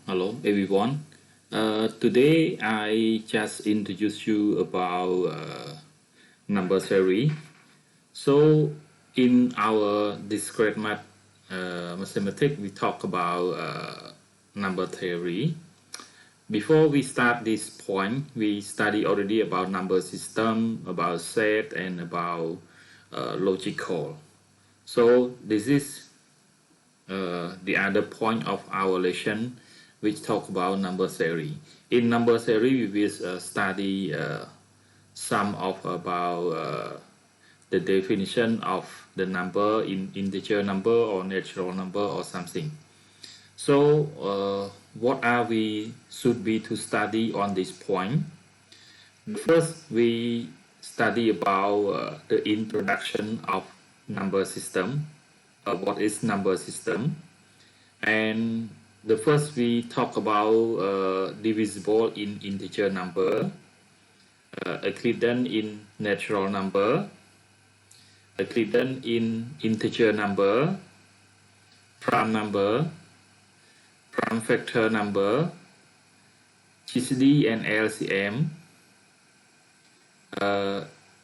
Hello everyone. Today I just introduce you about number theory. So in our discrete mathematics, we talk about number theory. Before we start this point, we study already about number system, about set, and about logical. So this is the other point of our lesson, which talk about number theory. In number theory, we will study some of about the definition of the number in integer number or natural number or something. So what are we should be to study on this point? First, we study about the introduction of number system. What is number system? And the first we talk about divisible in integer number, Euclidean in natural number, Euclidean in integer number, prime number, prime factor number, Gcd and Lcm,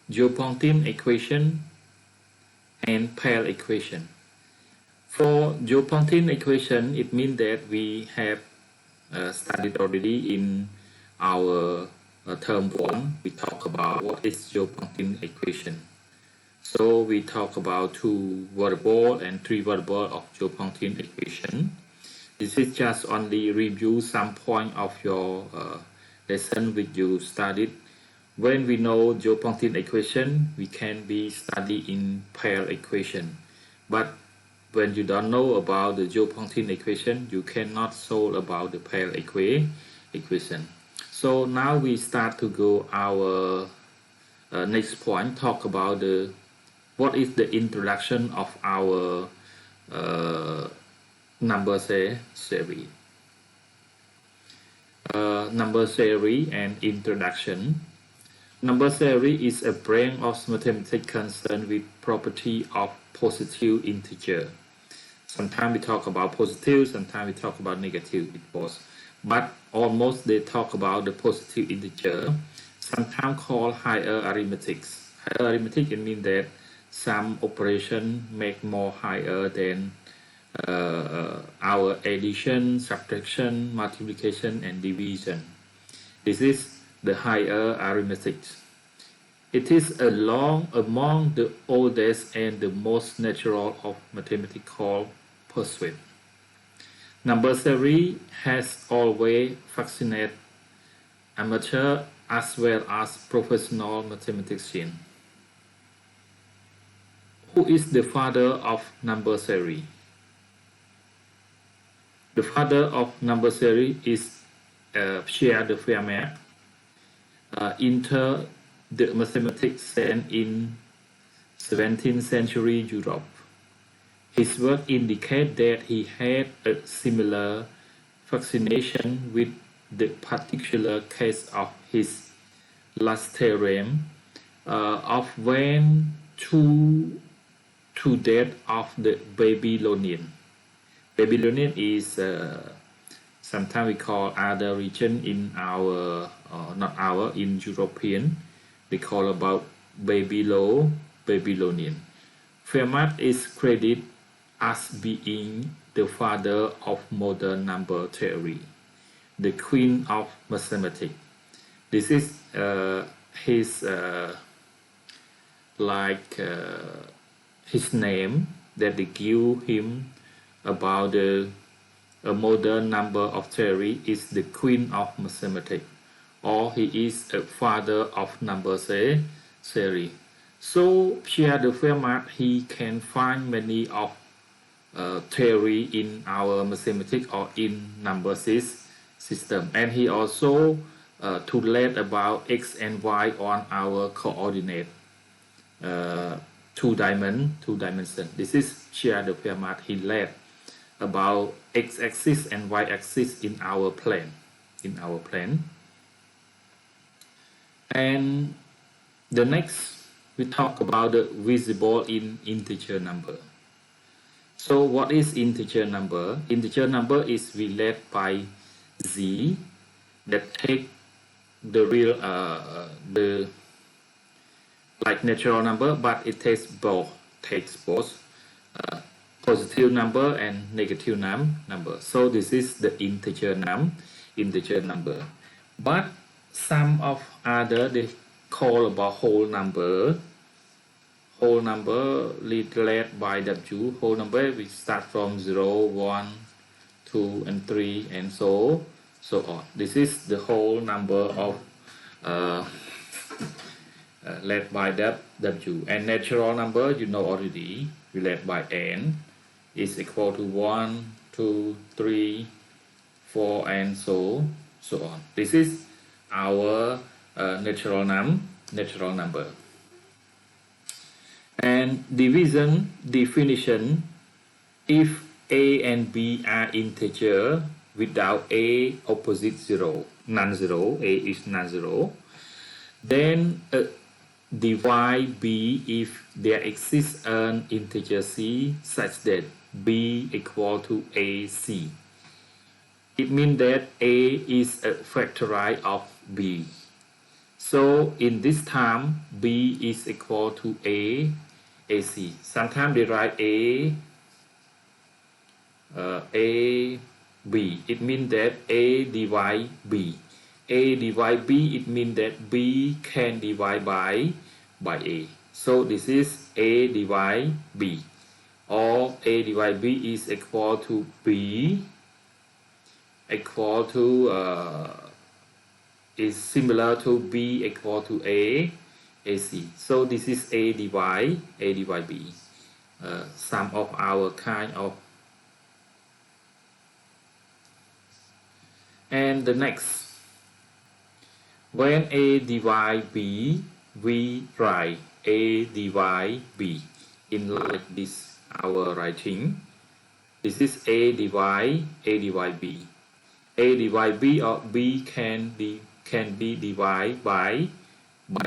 Diophantine equation, and Pell equation. For Diophantine equation, it means that we have studied already in our term 1. We talk about what is Diophantine equation. So we talk about 2 variable and 3 variable of Diophantine equation. This is just only review some point of your lesson which you studied. When we know Diophantine equation, we can be study in Pell equation. But when you don't know about the Diophantine equation, you cannot solve about the Pell equation. So now we start to go our next point, talk about the what is the introduction of our number theory. Number theory and introduction. Number theory is a branch of mathematics concerned with property of positive integer. Sometimes we talk about positive, sometimes we talk about negative, but almost they talk about the positive integer, sometimes called higher arithmetic. Higher arithmetic, it means that some operation make more higher than our addition, subtraction, multiplication, and division. This is the higher arithmetic. It is among the oldest and the most natural of mathematical pursuit. Number theory has always fascinated amateur as well as professional mathematicians. Who is the father of number theory? The father of number theory is Pierre de Fermat. Enter the mathematics scene in 17th century Europe. His work indicates that he had a similar fascination with the particular case of his last theorem of when to that of the Babylonian. Babylonian is sometimes we call other region in our in European, we call about Babylonian. Fermat is credited as being the father of modern number theory, the queen of mathematics. This is his his name that they give him about a modern number of theory is the queen of mathematics, or he is a father of number theory. So Pierre de Fermat, he can find many of theory in our mathematics or in number system, and he also to learn about x and y on our coordinate two dimension. This is Pierre de Fermat. He led about x-axis and y-axis in our plane. And the next we talk about the visible in integer number. So what is integer number? Integer number is related by z that take the real the like natural number, but it takes both positive number and negative number. So this is the integer number. But some of other they call about whole number led by W. Whole number we start from 0, 1, 2 and 3 and so on. This is the whole number of led by W. And natural number you know already, led by n is equal to 1, 2, 3, 4 and so on. This is our natural number. And division definition: if a and b are integer without a opposite 0, non-zero, a is non-zero, then divide b if there exists an integer c such that b equal to ac. It means that a is a factorial of b. So in this term, b is equal to ac. Sometimes they write a b. It means that a divide b. A divide b, it means that b can divide by a. So this is a divide b, or a divide b is equal to b equal to is similar to b equal to ac. So this is a divide b. Some of our kind of. And the next, when a divide b, we write a divide b in like this our writing. This is a divide b. A divide b, or b can be divided by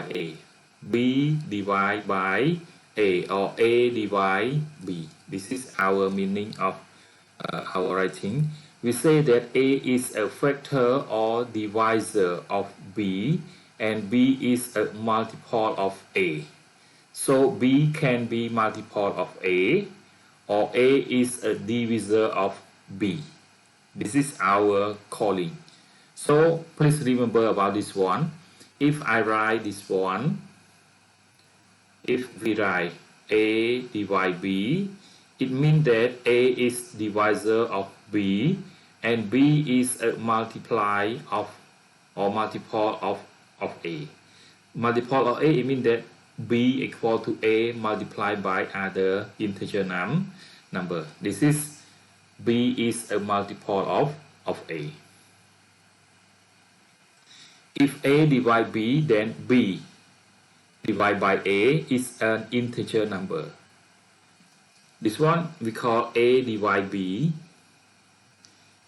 a. B divided by a, or a divide b. This is our meaning of our writing. We say that a is a factor or divisor of b, and b is a multiple of a. So b can be multiple of a, or a is a divisor of b. This is our calling. So please remember about this one. If I write this one, if we write a divide b, it means that a is divisor of b, and b is a multiply of, or multiple of a. Multiple of a, it means that b equal to a multiplied by other integer number. This is b is a multiple of a. If a divide b, then b divided by a is an integer number. This one we call a divide b.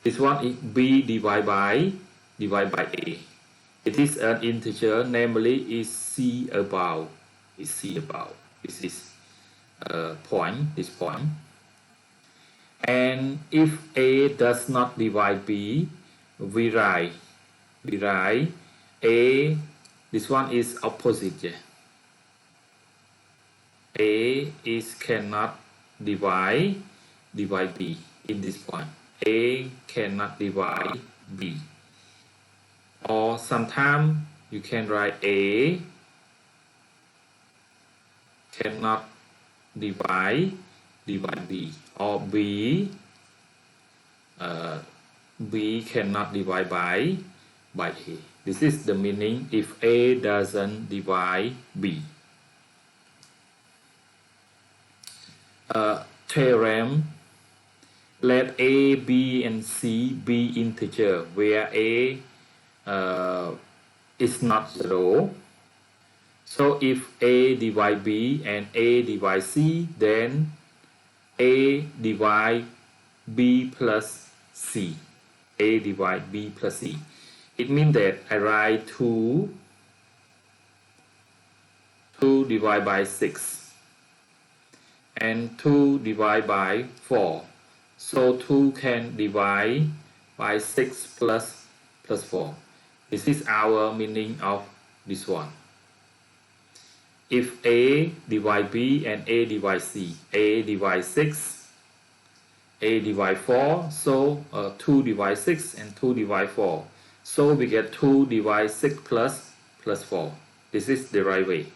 This one is b divided by a. It is an integer, namely is c above. This is this point. And if a does not divide b, we write a. This one is opposite. A is cannot divide b in this point. A cannot divide b. Or sometimes you can write a cannot divide b, or b cannot divide by a. This is the meaning if a doesn't divide b. Theorem: let a, b and c be integer where a is not 0. So if a divide b and a divide c, then a divide b plus c. A divide b plus c. It means that I write 2 divided by 6 and 2 divided by 4. So 2 can divide by 6 plus 4. This is our meaning of this one. If A divide B and A divide C, A divide 6, A divide 4, so 2 divide 6 and 2 divide 4. So we get 2 divide 6 plus 4. This is the right way.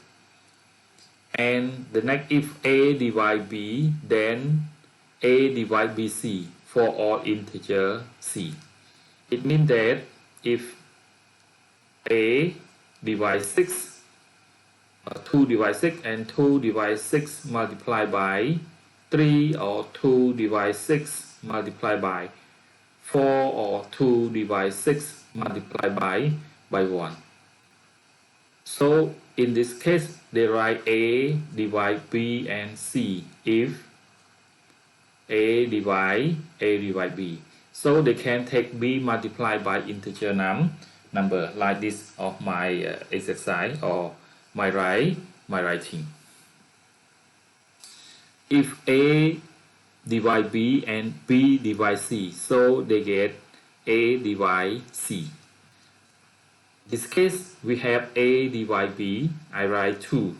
And the next, if A divide B, then A divide BC for all integer C. It means that if A divide 6, 2 divide 6 and 2 divide 6 multiplied by 3, or 2 divide 6 multiplied by 4, or 2 divide 6 multiplied by 1. So in this case, they write A divide B and C if A divide B. So they can take B multiplied by integer number like this of my exercise or my writing. If A divide B and B divide C, so they get A divide C. In this case, we have A divide B. I write 2.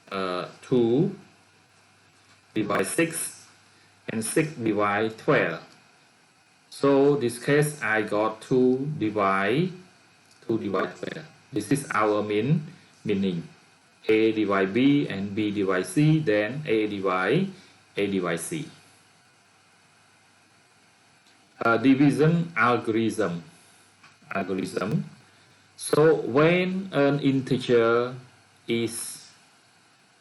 2 divide 6 and 6 divide 12. So this case, I got 2 divide 12. This is our meaning. A divide B and B divide C, then A divide C. Division algorithm. So when an integer is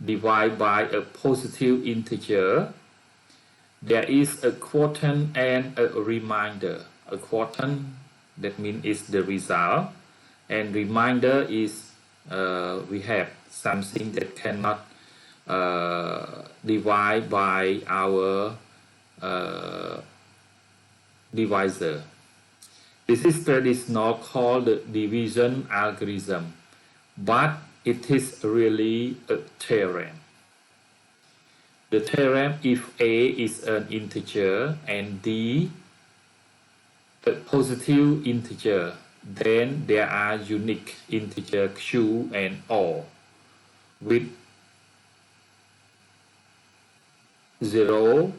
divided by a positive integer, there is a quotient and a remainder. A quotient, that means is the result, and remainder is we have something that cannot divide by our divisor. This is traditionally called the division algorithm, but it is really a theorem. The theorem, if A is an integer and D a positive integer, then there are unique integer Q and R with 0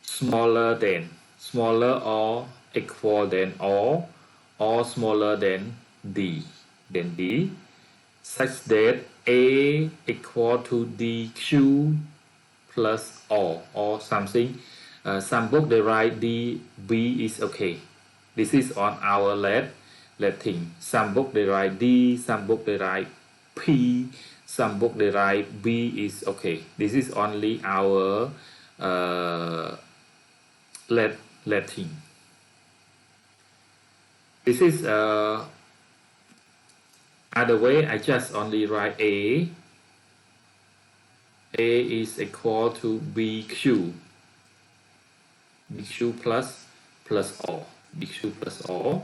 smaller or equal than or smaller than D, such that A equal to DQ plus R or something. Some book they write DB is okay. This is on our Latin. Some book they write D, some book they write P, some book they write B is okay. This is only our Latin. This is other way. I just only write A. A is equal to BQ. BQ plus R. BQ plus R.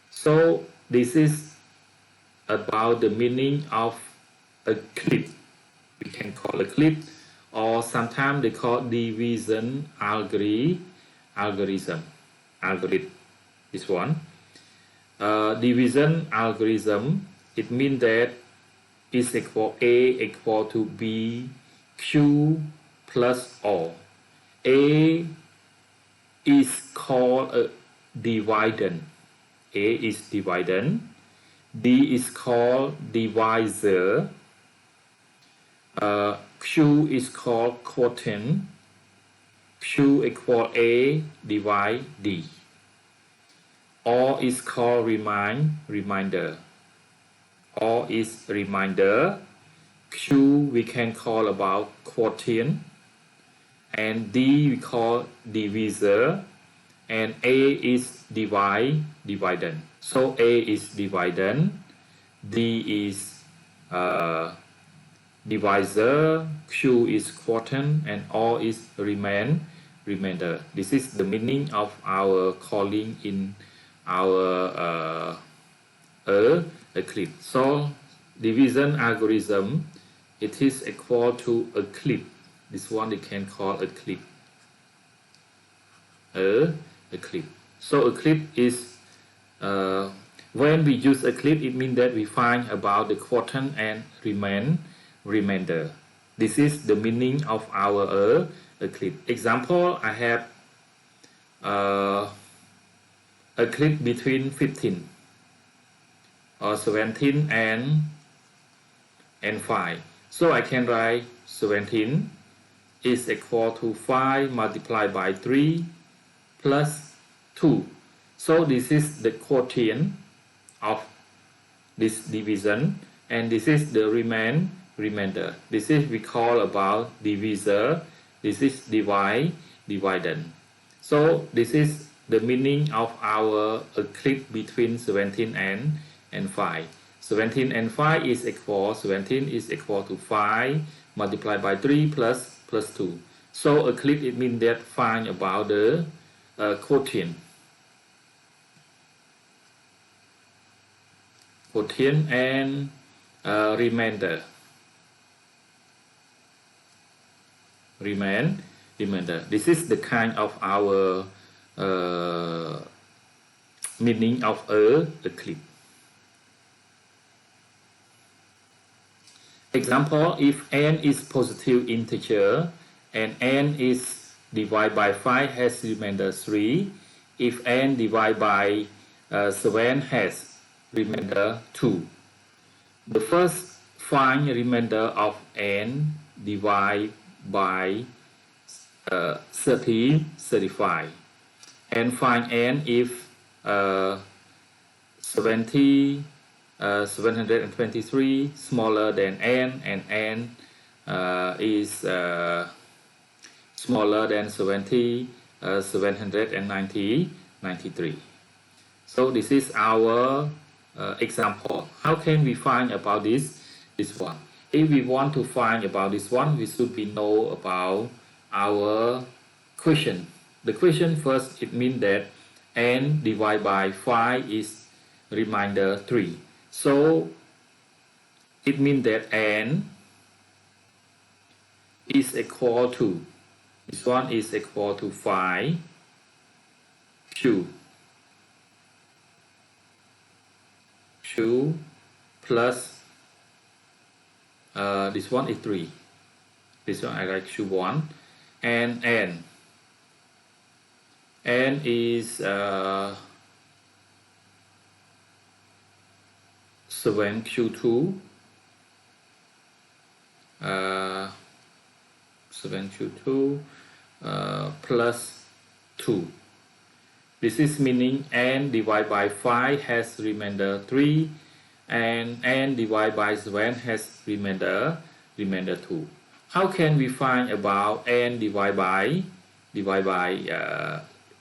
So this is about the meaning of a clip. We can call a clip, or sometimes they call division algorithm. This one. Division algorithm, it means that is equal A equal to B Q plus R. A is called a dividend. A is dividend. D is called divisor. Q is called quotient. Q equal A divide D. R is called remainder. R is remainder. Q we can call about quotient, and D we call divisor, and A is dividend. So A is dividend, D is divisor, Q is quotient, and R is remainder. This is the meaning of our calling in our a clip. So division algorithm, it is equal to a clip. This one they can call a clip. a clip. So a clip is when we use a clip, it means that we find about the quotient and remainder. This is the meaning of our a clip. Example, I have a clip between 15 or 17 and 5. So I can write 17 is equal to 5 multiplied by 3 plus 2. So this is the quotient of this division, and this is the remainder. This is we call about divisor. This is dividend. So this is the meaning of our clip between 17 and 5. 17 and 5 is equal, 17 is equal to 5 multiplied by 3 plus 2. So a clip, it means that find about the quotient and remainder. This is the kind of our meaning of a clip. Example, if n is positive integer and n is divided by 5 has remainder 3. If n divided by 7 has remainder 2. The first find remainder of n divided by 35 and find n if 723 smaller than n and n is smaller than 793. So this is our example. How can we find about this one? If we want to find about this one, we should be know about our question. The question first, it means that n divided by 5 is remainder 3. So it means that n is equal to, this one is equal to 5 2 plus this one is 3. This one I like 1 and n is 7q2 plus 2. This is meaning n divided by 5 has remainder 3 and n divided by 7 has remainder 2. How can we find about n divided by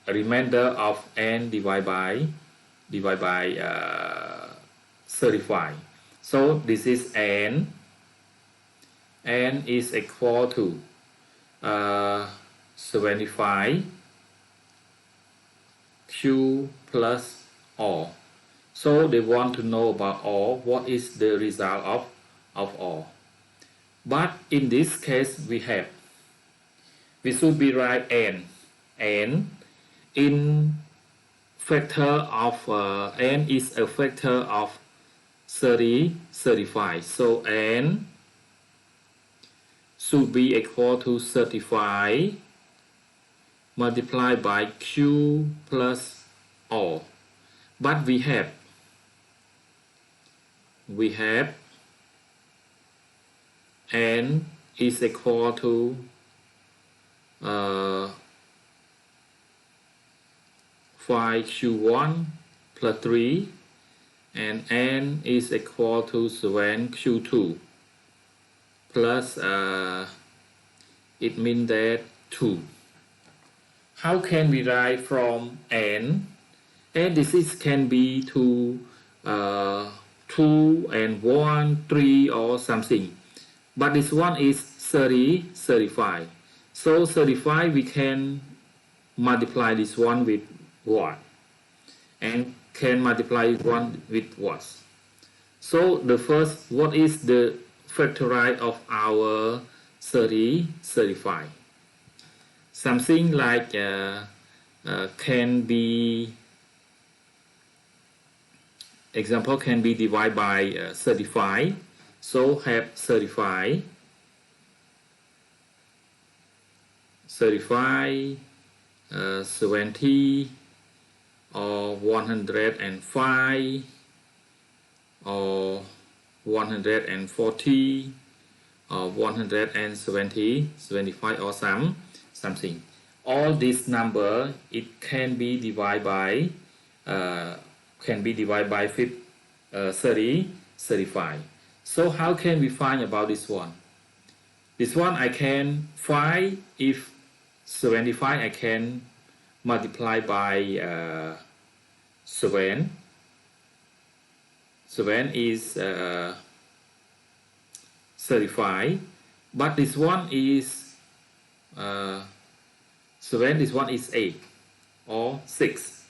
remainder of n divided by 35? So this is n is equal to 75 q plus r. So they want to know about r, what is the result of r. But in this case we should be write n in factor of n is a factor of 35. So n should be equal to 35 multiplied by q plus r. But we have n is equal to 5q1 plus 3 and n is equal to 7q2 plus it means that 2. How can we write from n? And this is can be 2 and 1, 3 or something. But this one is 35. So 35 we can multiply this one with 1 and can multiply one with what? So the first, what is the factorize of our 35? Something like can be divided by 35. So have 35, 70, or 105, or 140, or 170, 75, or something. All this number, it can be divided by 30, 35. So how can we find about this one? This one I can find if 75 I can multiply by 7. 7 is 35, but this one is 7, this one is 8 or 6,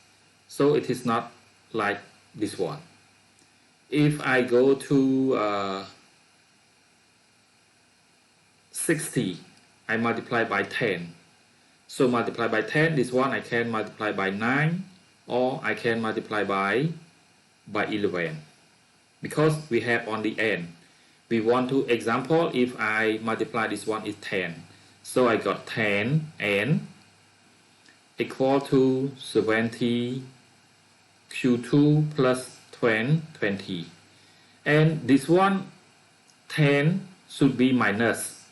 so it is not like this one. If I go to 60, I multiply by 10. So multiply by 10, this one I can multiply by 9, or I can multiply by 11. Because we have on the end. We want to example if I multiply this one is 10. So I got 10 n equal to 70 q2 plus 20. And this one 10 should be minus.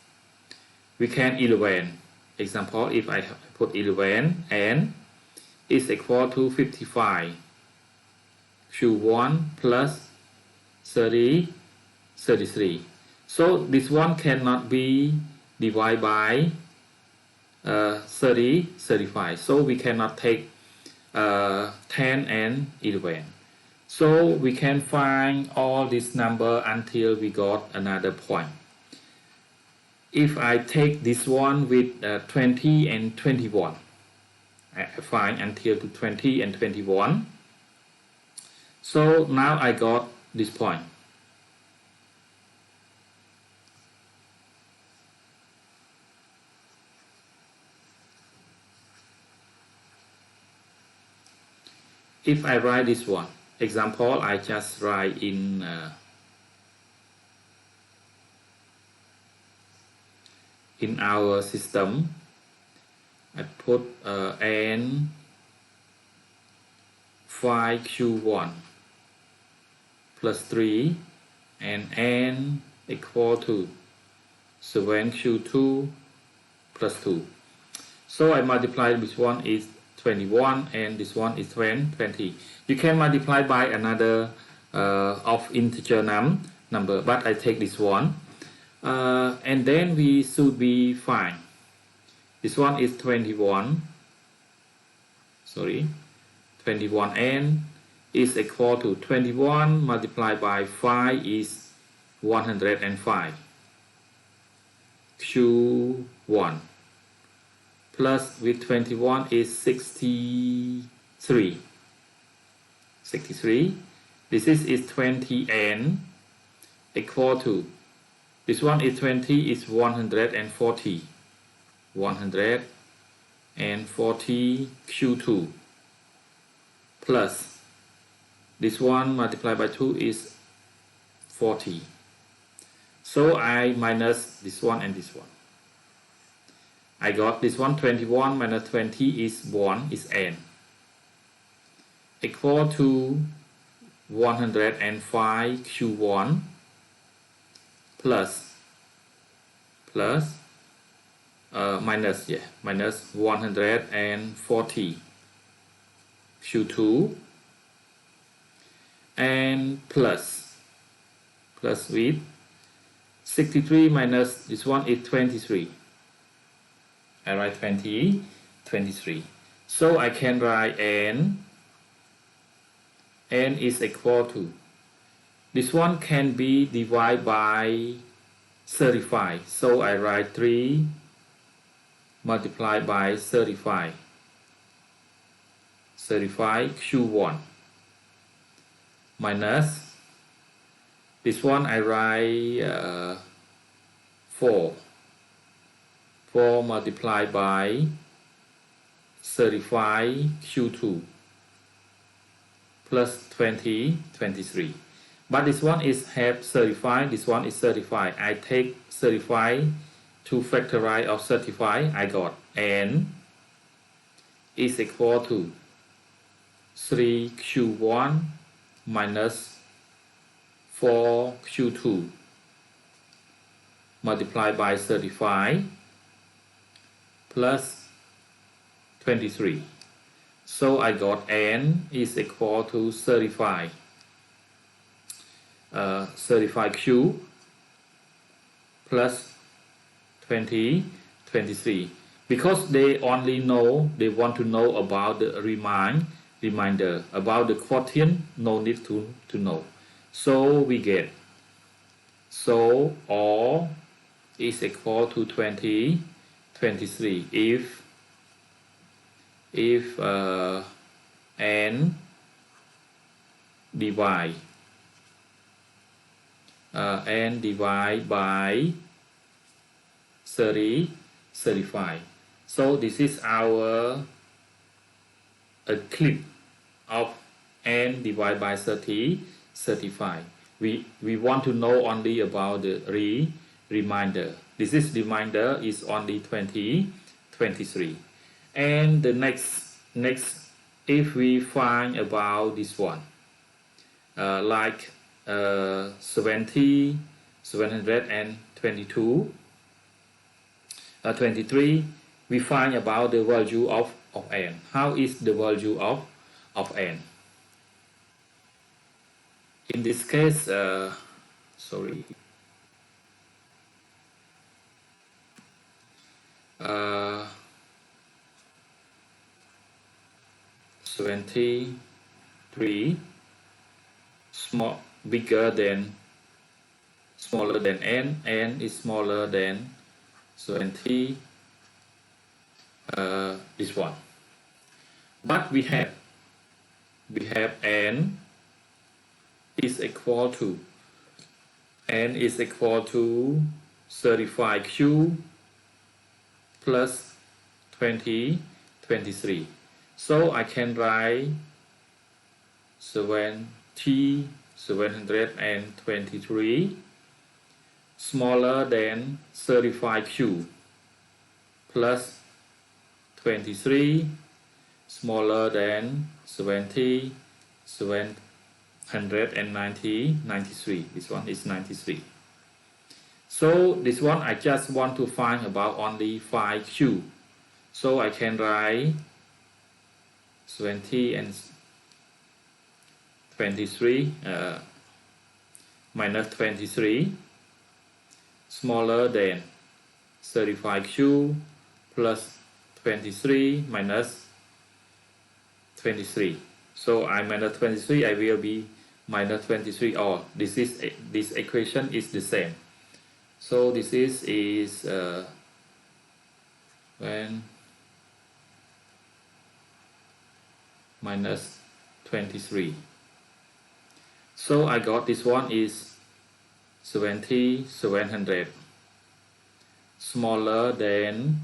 We can 11. Example, if I put 11 n is equal to 55 q1 plus 30, 33. So this one cannot be divided by 30, 35. So we cannot take 10 and 11. So we can find all this number until we got another point. If I take this one with 20 and 21, I find until to 20 and 21. So now I got this point. If I write this one, example, I just write in our system. I put n 5q1 plus 3 and n equal to 7q2 plus 2. So I multiply this one is 21 and this one is 20. You can multiply by another of integer number, but I take this one. And then we should be fine. This one is 21. 21n is equal to 21 multiplied by 5 is 105. Q1 plus with 21 is 63. This is 20n equal to, this one is 20 is 140. 140 Q2 plus this one multiplied by 2 is 40. So I minus this one and this one. I got this one 21 minus 20 is 1 is n equal to 105 Q1 plus minus 140 Q2 and plus with 63 minus this one is 23. I write 23. So I can write n is equal to, this one can be divided by 35. So I write 3 multiplied by 35 Q1 minus this one I write 4 multiplied by 35 Q2 plus 20 23. But this one is have 35, this one is 35. I take 35 to factorize of 35, I got n is equal to 3Q1 minus 4Q2 multiplied by 35 plus 23. So I got n is equal to 35Q plus 23. Because they want to know about the remainder, about the quotient, no need to know. So we get, so all is equal to 23 if n divide by 35. So this is our clip of n divided by 35. We want to know only about the remainder. This is remainder is only 23. And the next if we find about this one, like 70, 722, 23, we find about the value of n. How is the value of n? In this case, 73 smaller than n is smaller than 70, this one. But we have n is equal to 35Q plus 23. So I can write 723 smaller than 35Q plus 23 smaller than 93. This one is 93. So this one I just want to find about only 5Q. So I can write 20 and 23 minus 23 smaller than 35Q plus 23 minus 23. So I minus 23, I will be minus 23, or this equation is the same. So this is when minus 23. So I got this one is 700 smaller than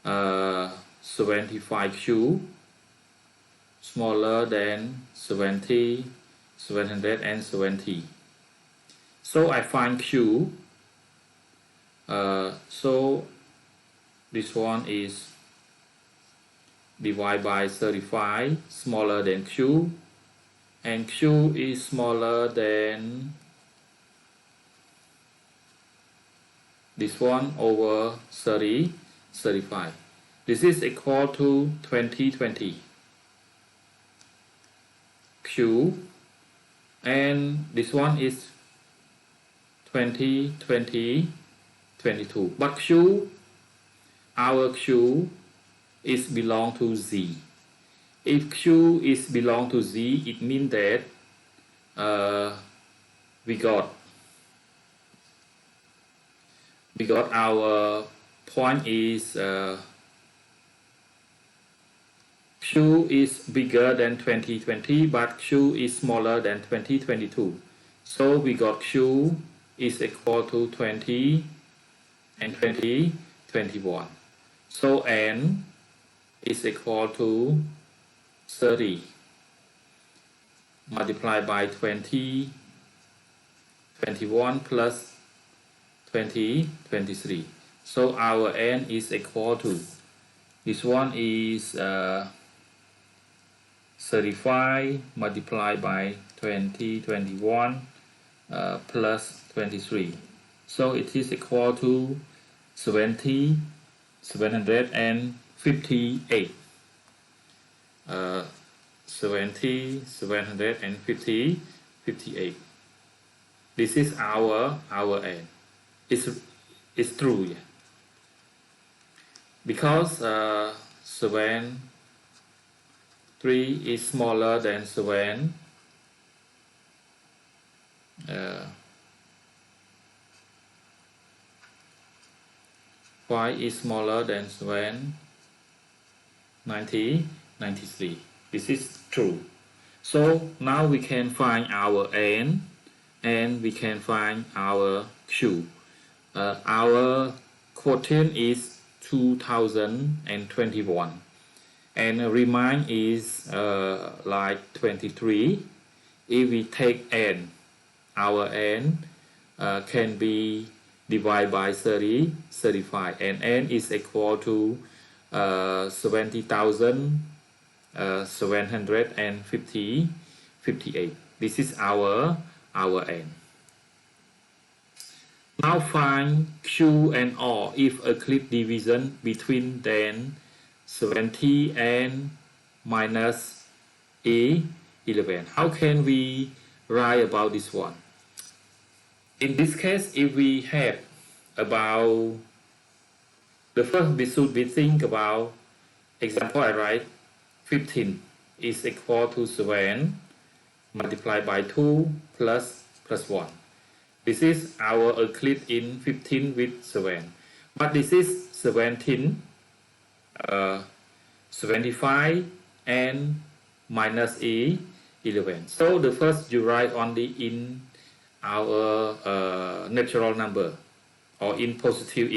75Q smaller than 770. So I find Q. So this one is divided by 35 smaller than Q, and Q is smaller than this one over 35. This is equal to 20. Q, and this one is 22. But Q, our Q is belong to Z. If Q is belong to Z, it means that we got our point is Q is bigger than 2020, but Q is smaller than 2022. So we got Q is equal to 20 and 2021. So N is equal to 30 multiplied by 20, 21 plus 20, 23. So our n is equal to, this one is 35 multiplied by 20, 21 plus 23. So it is equal to 758. 58. This is our n. It's true, yeah. Because 3 is smaller than 7. 5 is smaller than 7. 93. This is true. So now we can find our n and we can find our q. Our quotient is 2021 and remind is like 23. If we take n, our n can be divided by 30, 35, and n is equal to 70,758. This is our n. Now find q and r if a clip division between then 70 and minus a 11. How can we write about this one? In this case, if we have about the first, we should be think about example. I write 15 is equal to 7 multiplied by 2 plus 1. This is our Euclid in 15 with 7. But this is 17, 75 and minus 11. So the first you write only in our natural number or in positive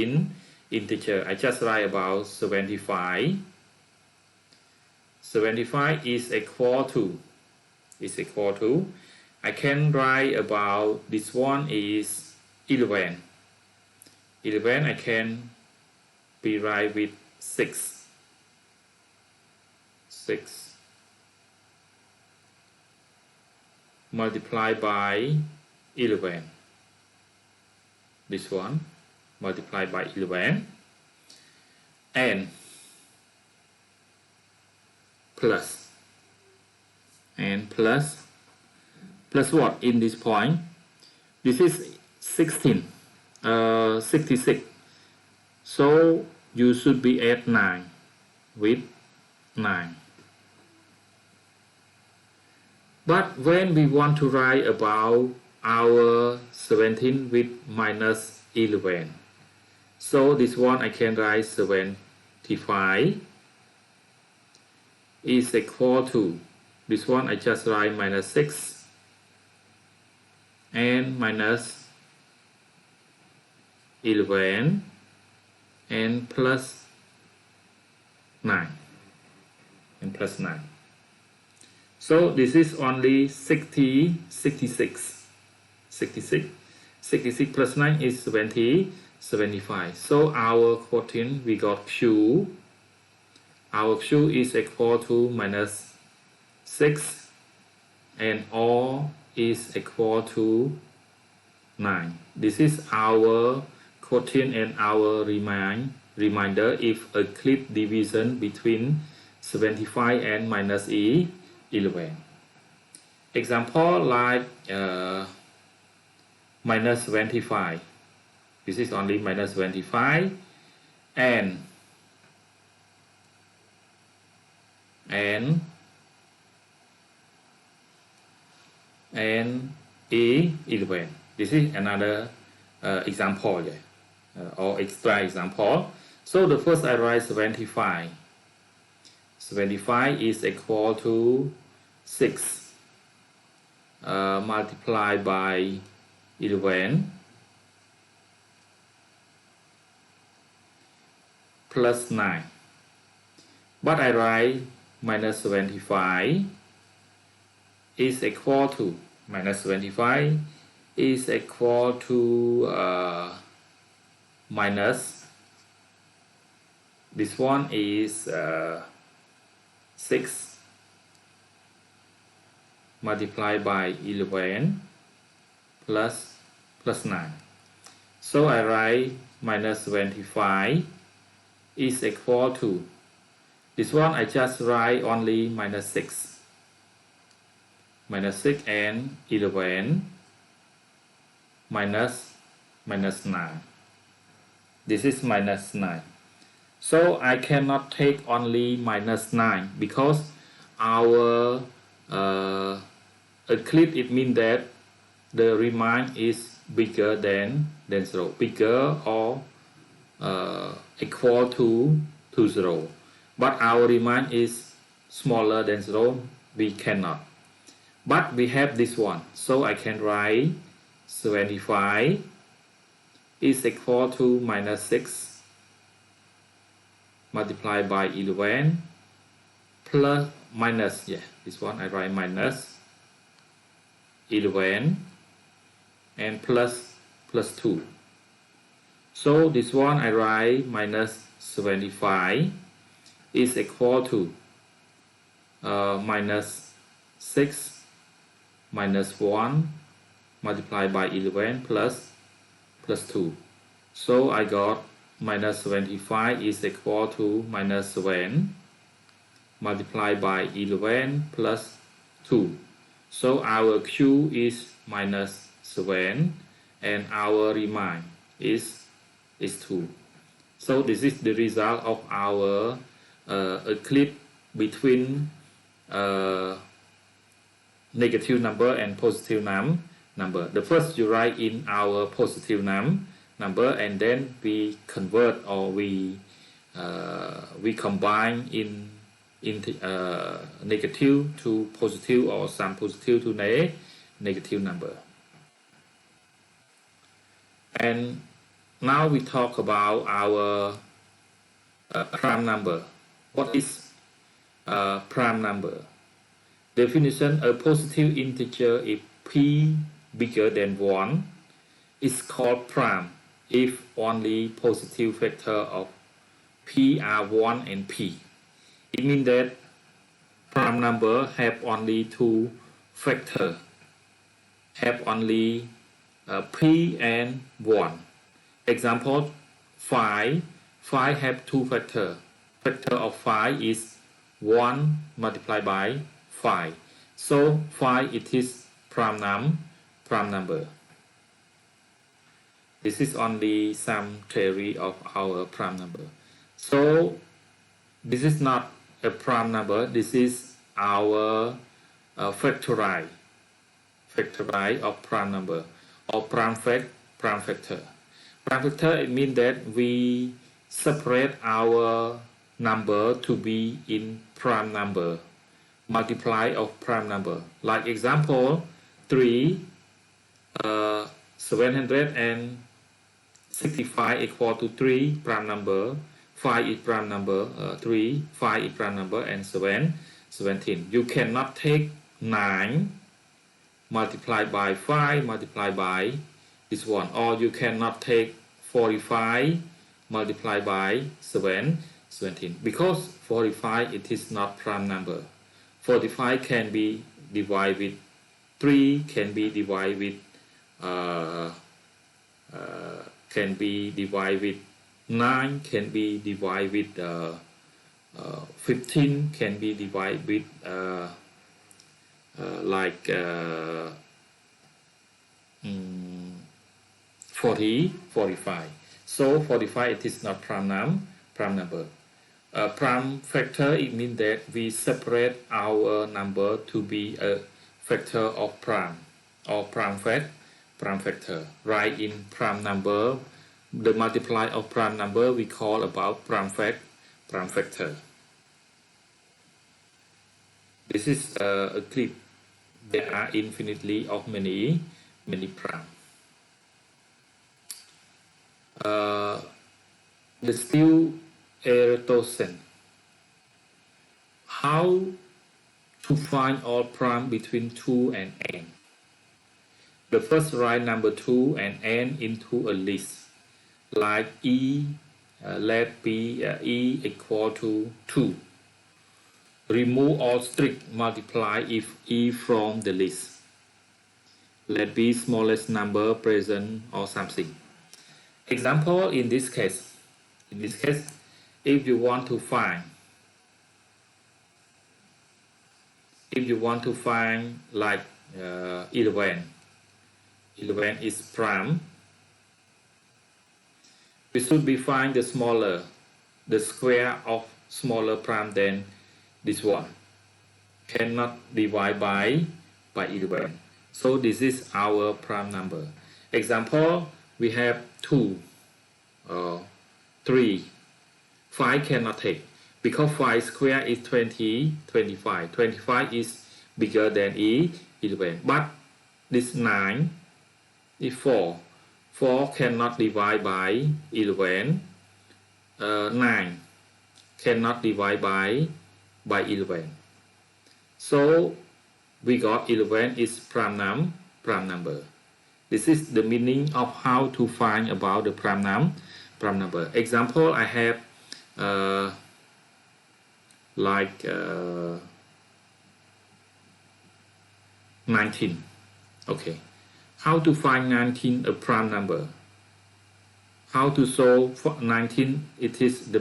integer. I just write about 75. 75 is equal to I can write about this one is 11. 11 I can be write with 6 multiplied by 11. This one multiplied by 11 and plus what in this point? This is 16, 66. So you should be add 9 with 9. But when we want to write about our 17 with minus 11, so this one I can write 75 is equal to, this one I just write minus 6 and minus 11 and plus 9 and plus 9. So this is only 66 plus 9 is 75. So our quotient we got q. Our q is equal to minus 6 and r is equal to 9. This is our quotient and our reminder if a clip division between 75 and minus 11. Example like minus 25. This is only minus 25 and A11. This is another example, or extra example. So the first I write 75. 75 is equal to 6 multiplied by 11 plus 9. but I write minus 75 is equal to minus 75 is equal to minus, this one is 6 multiplied by 11 plus 9. So I write minus 75 is equal to, this one I just write only minus 6 and 11 minus 9. This is minus 9. So I cannot take only minus 9 because our eclipse, it means that the remainder is bigger than 0, bigger or equal to 0. But our remainder is smaller than 0, we cannot. But we have this one, so I can write 75 is equal to minus 6 multiplied by 11 plus minus, this one I write minus 11 and plus 2. So this one I write minus 75 is equal to minus 6 minus 1 multiplied by 11 plus 2. So I got minus 75 is equal to minus 7 multiplied by 11 plus 2. So our Q is minus 7 and our remainder is 2. So this is the result of our eclipse between negative number and positive number. The first you write in our positive number and then we convert or we combine in negative to positive or some positive to negative number. And now we talk about our prime number. What is prime number? Definition: a positive integer if p bigger than 1 is called prime if only positive factor of p are 1 and p. It means that prime number have only two factors, have only p and 1. Example, 5 have two factors. Factor of 5 is 1 multiplied by 5. So 5 it is prime number. This is only some theory of our prime number. So this is not a prime number. This is our factorize of prime number or prime factor. Prime factor, it means that we separate our number to be in prime number, multiply of prime number. Like example 3, 765 equal to 3 prime number, 5 is prime number, 3, 5 is prime number, and 17. You cannot take 9 multiplied by 5 multiplied by this one, or you cannot take 45 multiplied by 17 because 45 it is not prime number. 45 can be divided with 3, can be divided with 9, can be divided with 15, can be divided with 45. So 45 it is not prime number. Prime factor, it means that we separate our number to be a factor of prime or prime factor. Right in prime number, the multiply of prime number we call about prime factor. This is a clip. There are infinitely of many prime. The still eratoscene. how to find all prime between 2 and n. The first write number 2 and n into a list, like let be e equal to 2. Remove all strict multiply if e from the list. Let be smallest number present or something. Example in this case, if you want to find like 11 is prime, we should be find the square of smaller prime than this one. Cannot divide by 11. So this is our prime number. Example, we have 2, 3, 5 cannot take, because 5 square is 20, 25. 25 is bigger than 11. But this 9 is 4. 4 cannot divide by 11. 9 cannot divide by 11. So we got 11 is prime number. This is the meaning of how to find about the prime number. Example, I have like 19. Okay, how to find 19 a prime number? How to solve 19? It is the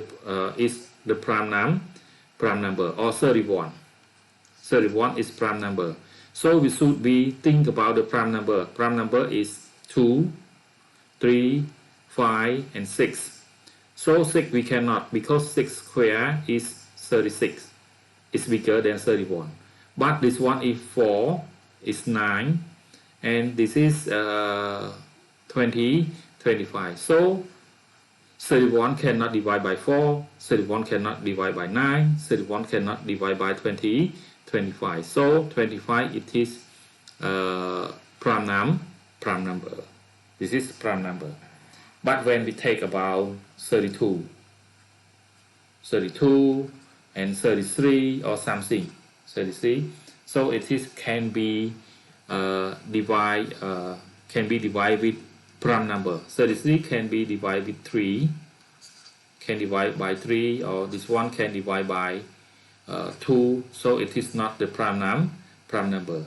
prime number, or 31. 31 is prime number. So we should be think about the prime number. Prime number is 2, 3, 5, and 6. So 6 we cannot, because 6 square is 36. It's bigger than 31. But this one is 4, is 9, and this is 20, 25. So 31 cannot divide by 4, 31 cannot divide by 9, 31 cannot divide by 20, 25. So 25 it is prime number. This is prime number. But when we take about 32 and 33 or something, 33, so it is can be divided with prime number. 33 can be divided with 3, can divide by 3, or this one can divide by 2, so it is not the prime number.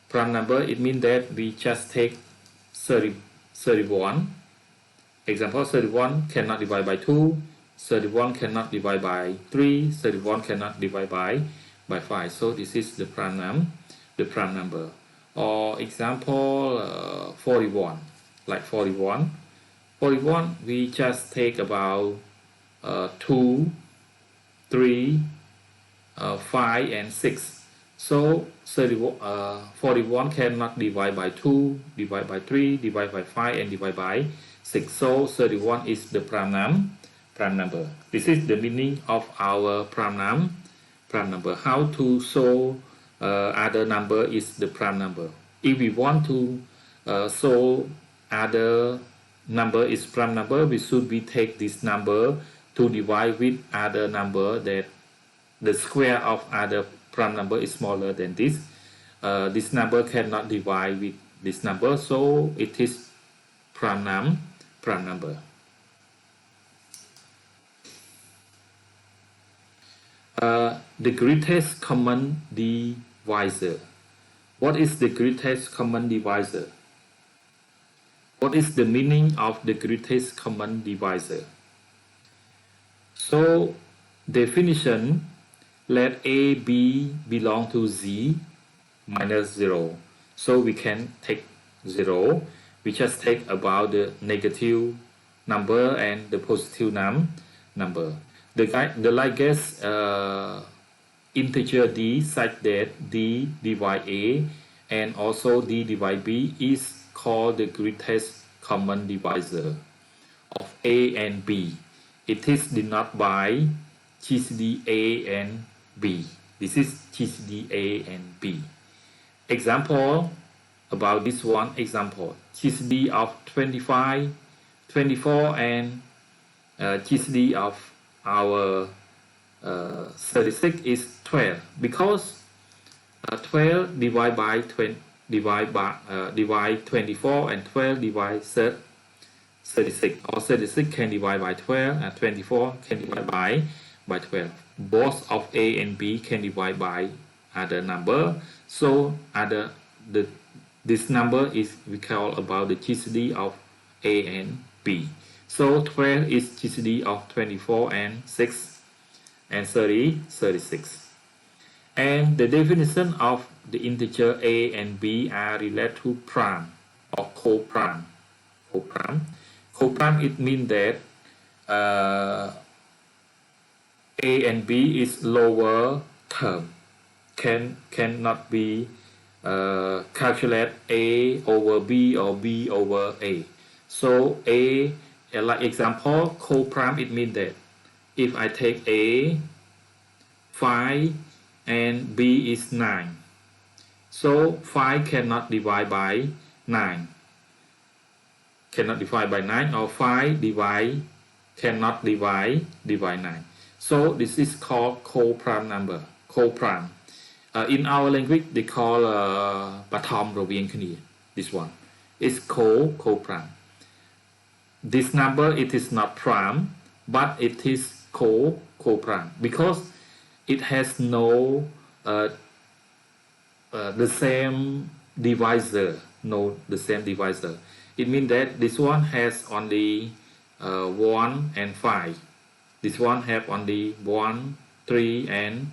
Prime number, it means that we just take 31. Example, 31 cannot divide by 2, 31 cannot divide by 3, 31 cannot divide by 5. So this is the prime number. Or example, 41. Like 41, we just take about 2, 3, 5, and 6. So 41 cannot divide by 2, divide by 3, divide by 5, and divide by 6. So 31 is the prime number. This is the meaning of our prime number. How to show other number is the prime number. If we want to show other number is prime number, we should be take this number to divide with other number that the square of other prime number is smaller than this. This number cannot divide with this number, so it is prime number. The greatest common divisor. What is the greatest common divisor? What is the meaning of the greatest common divisor? So, definition, let A, B belong to Z minus 0. So we can take 0. We just take about the negative number and the positive number. The largest integer D such that D divide A and also D divide B is called the greatest common divisor of A and B. It is denoted by Gcd A and B. This is Gcd A and B. Example about this one. Example, Gcd of 25, 24, and Gcd of our 36 is 12 because 12 divide by 20 divide 24 and 12 divide 36, or 36 can divide by 12 and 24 can divide by 12. Both of A and B can divide by other number, so this number is we call about the GCD of A and B. So 12 is GCD of 24 and 6 and 36. And the definition of the integer A and B are related to prime or co-prime. Co-prime, it means that A and B is lower term, cannot be calculate A over B or B over A. So A, like example, co-prime, it means that if I take A 5 and B is 9, so 5 cannot divide by 9, or 5 cannot divide 9. So this is called co-prime number, co-prime. In our language they call ปฐมระเวียงคณี this one is co-prime. This number it is not prime but it is co-prime because it has no the same divisor. It means that this one has only 1 and 5. This one have only 1, 3 and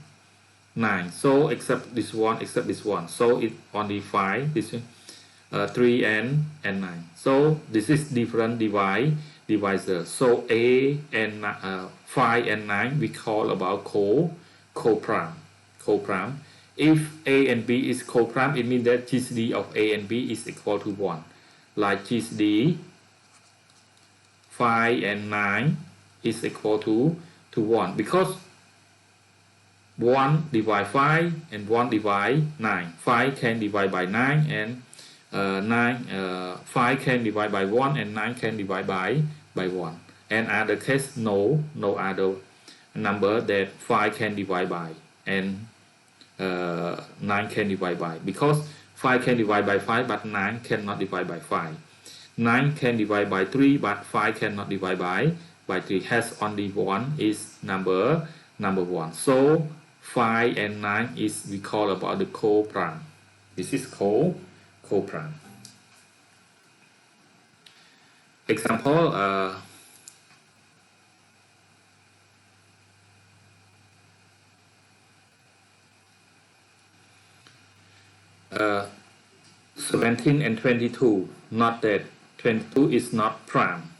9. So except this one. So it only 5. This 3 and 9. So this is different divisor. So A and 5 and 9 we call about co-prime. If A and B is co-prime, it means that GCD of A and B is equal to 1. Like GCD 5 and 9 is equal to 1 because 1 divide 5 and 1 divide 9. 5 can divide by 9 and 5 can divide by 1 and 9 can divide by 1. And other case no other number that 5 can divide by and 9 can divide by, because 5 can divide by 5 but 9 cannot divide by 5. 9 can divide by 3 but 5 cannot divide by 3. Has only one is number 1. So 5 and 9 is we call about the co-prime. This is co-prime. Example, uh, 17 and 22. Not that 22 is not prime.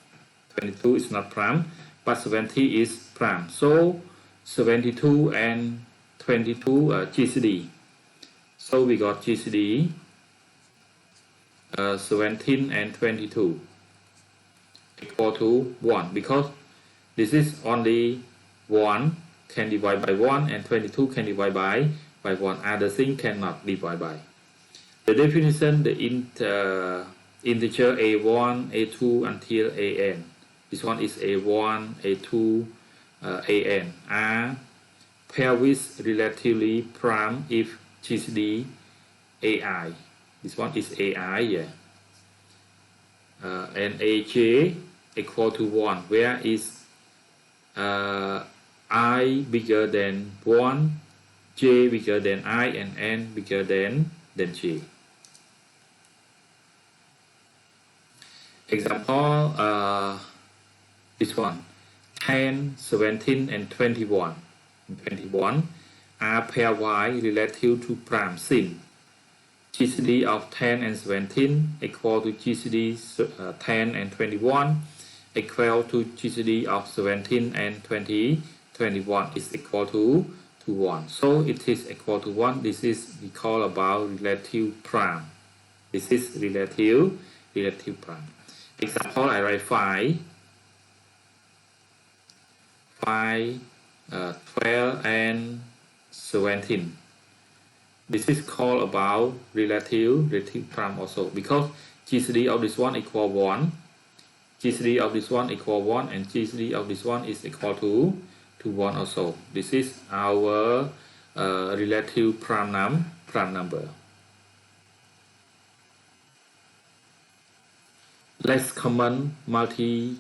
22 is not prime, but 70 is prime. So 72 and 22 GCD. So we got GCD 17 and 22 equal to 1 because this is only 1 can divide by 1 and 22 can divide by 1. Other thing cannot divide by. The definition, the integer A1, A2 until AN. This one is A1, A2, AN are pairwise relatively prime if GCD AI. This one is AI, yeah. And AJ equal to 1, where is I bigger than 1, J bigger than I, and N bigger than J. Example, this one, 10, 17 and 21. 21 are pairwise relative to prime sin. GCD of 10 and 17 equal to GCD 10 and 21 equal to GCD of 17 and 21 is equal to 1. So it is equal to 1. This is we call about relative prime. This is relative prime. Example, I write 5, 12 and 17. This is called about relative prime also because GCD of this one equal 1, GCD of this one equal 1, and GCD of this one is equal to to 1 also. This is our relative prime number. Less common multiply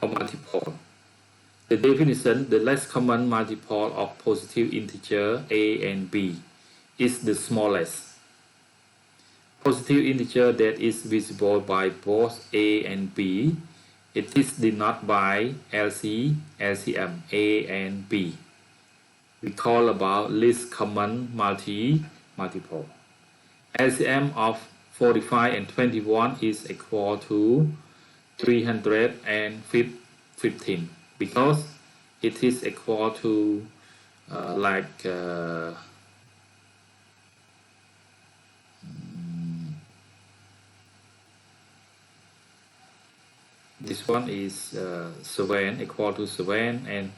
or multiple. The definition: the less common multiple of positive integer a and b is the smallest positive integer that is visible by both a and b. It is denoted by LCM a and b. We call about least common multiple. LCM of 45 and 21 is equal to 315 because it is equal to this one is 7 equal to 7 and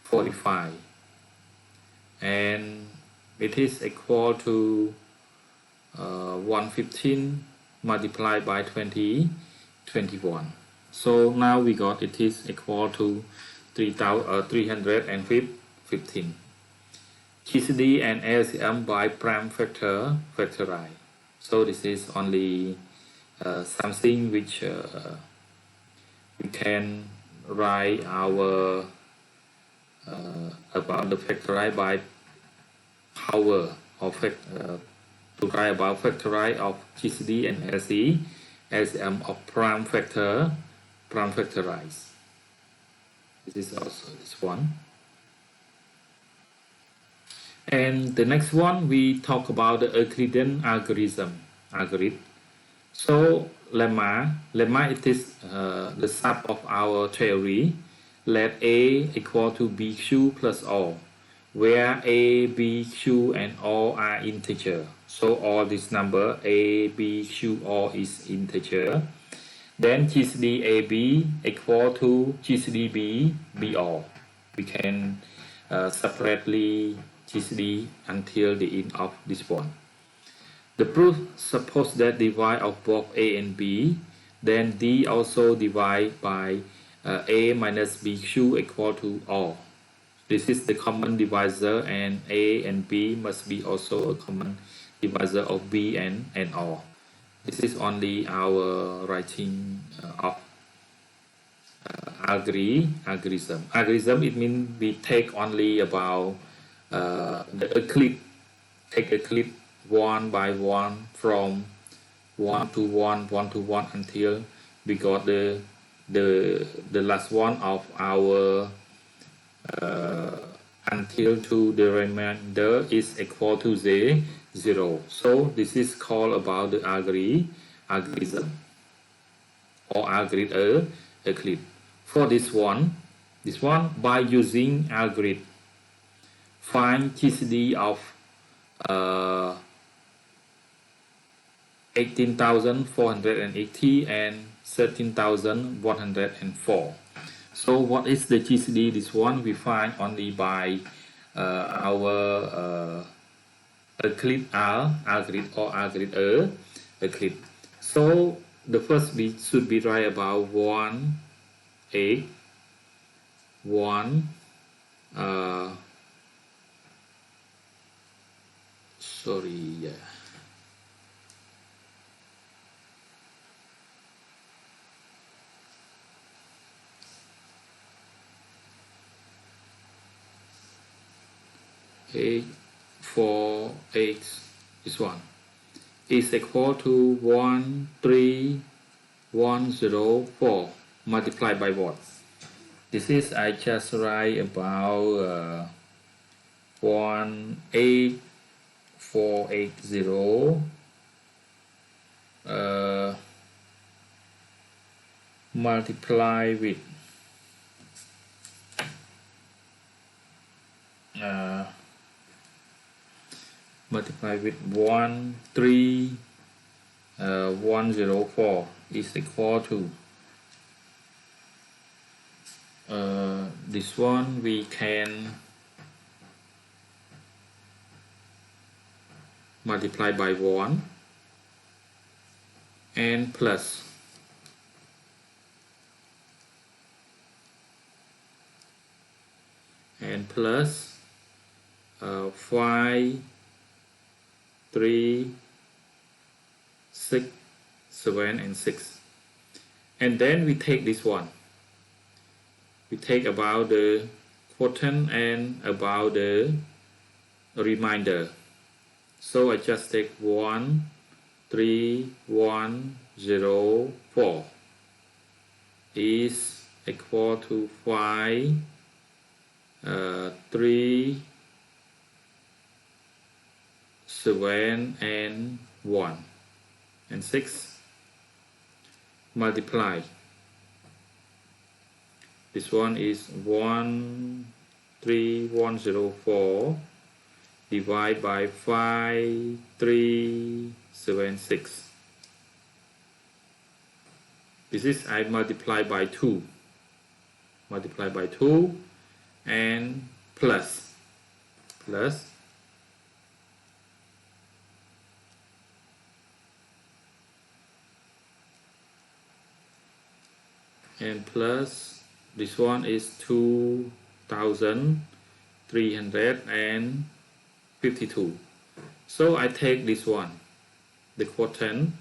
45, and it is equal to 115 multiplied by 21. So now we got it is equal to 315. Gcd and Lcm by prime factorize. So this is only something which we can write our about the factorize by power of to write about factorize of Gcd and Lcm of prime factorize. This is also this one. And the next one we talk about the Euclidean algorithm. So lemma it is the sub of our theory. Let A equal to BQ plus O, where A, B, Q and O are integer. So all this number A, B, Q, O is integer. Then Gcd AB equal to Gcd B, BO. We can separately Gcd until the end of this one. The proof suppose that divide of both A and B, then D also divide by A minus BQ equal to O. This is the common divisor, and A and B must be also a common divisor of B and O. This is only our writing of algorithm. Algorithm, it means we take only about the Euclid, take Euclid one by one from 1 to 1 until we got the last one of our until to the remainder is equal to 0. So this is called about the algorithm or algorithm Euclid. For this one by using algorithm, find Gcd of 18,480 and 13,104. So what is the Gcd? This one we find only by our Euclid algorithm or algorithm Euclid. So the first bit should be right about 1 8 1 8 4 8, this one is equal to 13104 multiplied by what? This is I just write about 18480 multiply with multiply with 13104 is equal to this one we can multiply by 1 and plus plus 5, 3, 6, 7, and 6. And then we take this one. We take about the quotient and about the remainder. So I just take 1, 3, 1, 0, 4 is equal to 5, 3, 7, and 1, and 6. Multiply. This one is 13104 divided by 5376. This is I multiply by 2. Multiply by 2 and plus. And plus, this one is 2352. So I take this one, the quotient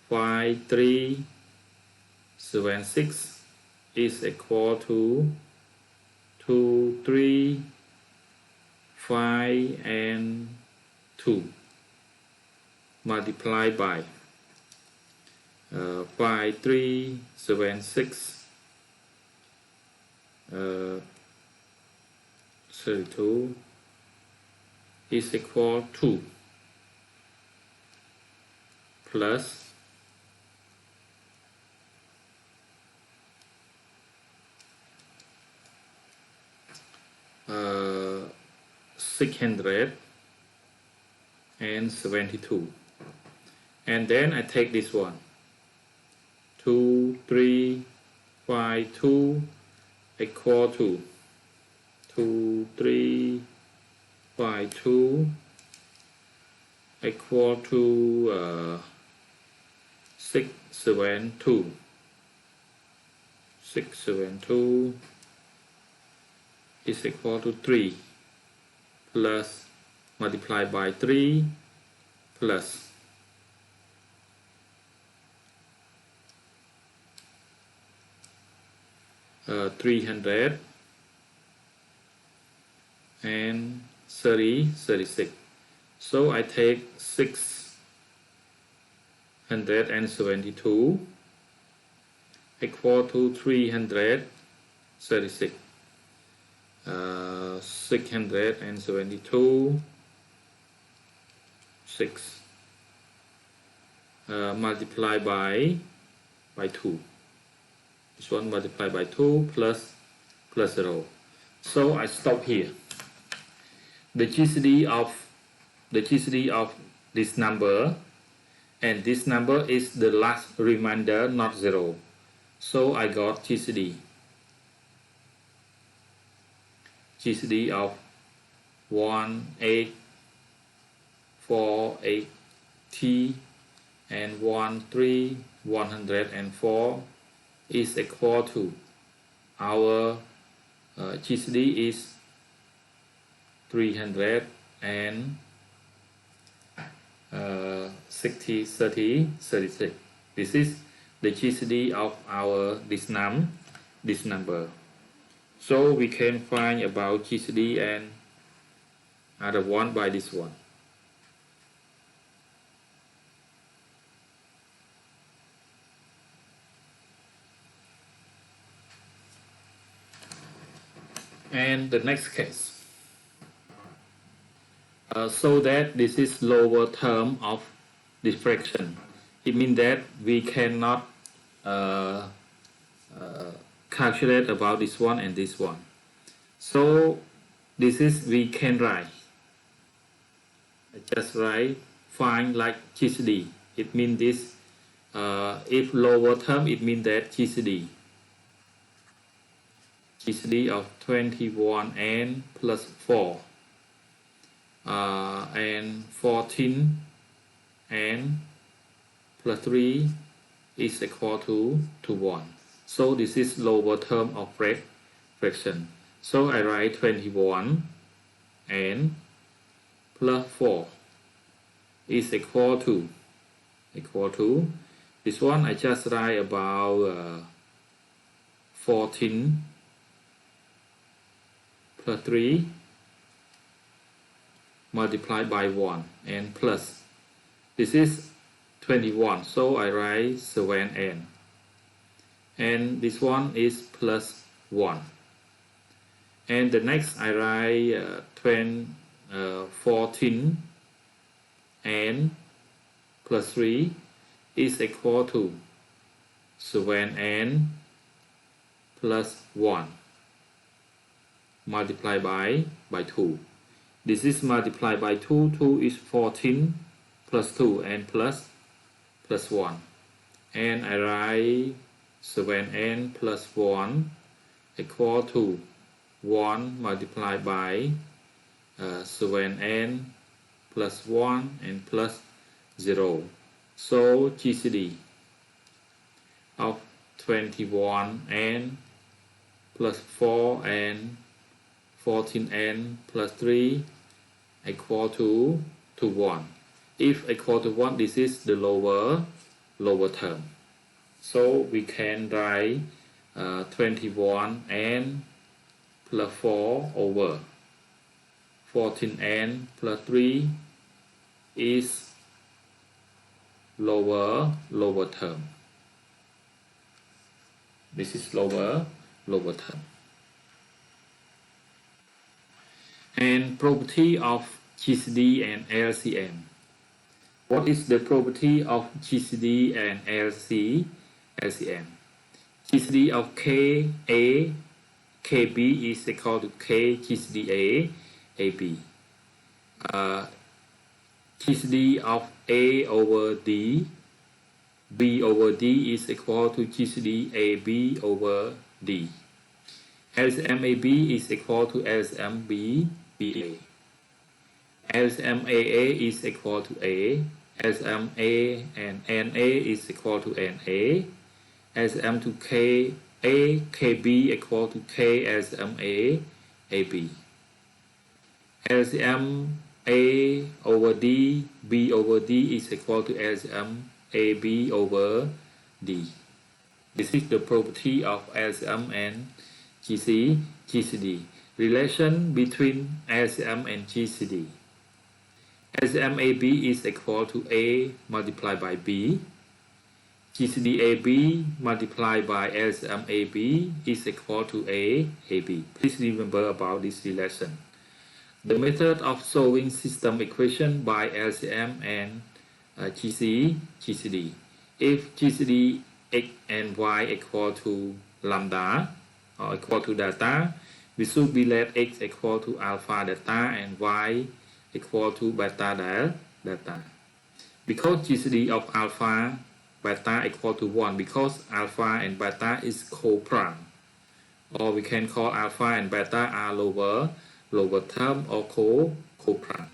5376 is equal to 2, 3, 5, and 2 multiplied by 5376 32 is equal to plus 672. And then I take this one, 2, 3, 5, 2 equal to 2, 3, 5, 2 equal to 672. 672 is equal to 3 plus multiplied by 3 plus 300 and 36. So I take 672 equal to 336. 672 6 multiply by 2. This one multiplied by 2 plus 0. So I stop here. The GCD of this number and this number is the last remainder, not 0. So I got GCD of 1848T and 13104 is equal to our GCD is 336. This is the GCD of our this number. So we can find about GCD and other one by this one. And the next case. So that this is lower term of this fraction. It means that we cannot calculate about this one and this one. So this is we can write. Just write find like GCD. It means this. If lower term, it means that GCD of 21n plus 4 and 14 n plus 3 is equal to 1. So this is lower term of fraction. So I write 21 and plus 4 is equal to this one. I just write about 14 plus 3 multiplied by 1 and plus this is 21, so I write 7n and this one is plus 1, and the next I write 14 and plus 3 is equal to 7n plus 1 multiplied by 2. This is multiplied by 2. 2 is 14 plus 2 and plus 1. And I write 7n plus 1 equal to 1 multiplied by 7n plus 1 and plus 0. So GCD of 21n plus 4 and 14n plus 3 equal to 1. If equal to 1, this is the lower term. So we can write 21n plus 4 over 14n plus 3 is lower term. This is lower term. And property of Gcd and Lcm. What is the property of Gcd and LCM? Gcd of Ka Kb is equal to K Gcd AB. Gcd of A over D, B over D is equal to Gcd AB over D. LCM AB is equal to LCM BA. LCM AA is equal to A. LCM A and NA is equal to NA. LCM to KA, KB equal to K LCM A, AB. LCM A over D, B over D is equal to LCM AB over D. This is the property of LCM and GCD. Relation between LCM and GCD. LCM AB is equal to A multiplied by B. GCD AB multiplied by LCM AB is equal to AB. Please remember about this relation. The method of solving system equation by LCM and GCD. If GCD x and y equal to lambda or equal to delta, we should be let x equal to alpha delta and y equal to beta delta. Because GCD of alpha beta equal to 1, because alpha and beta is coprime, or we can call alpha and beta are lower term or coprime.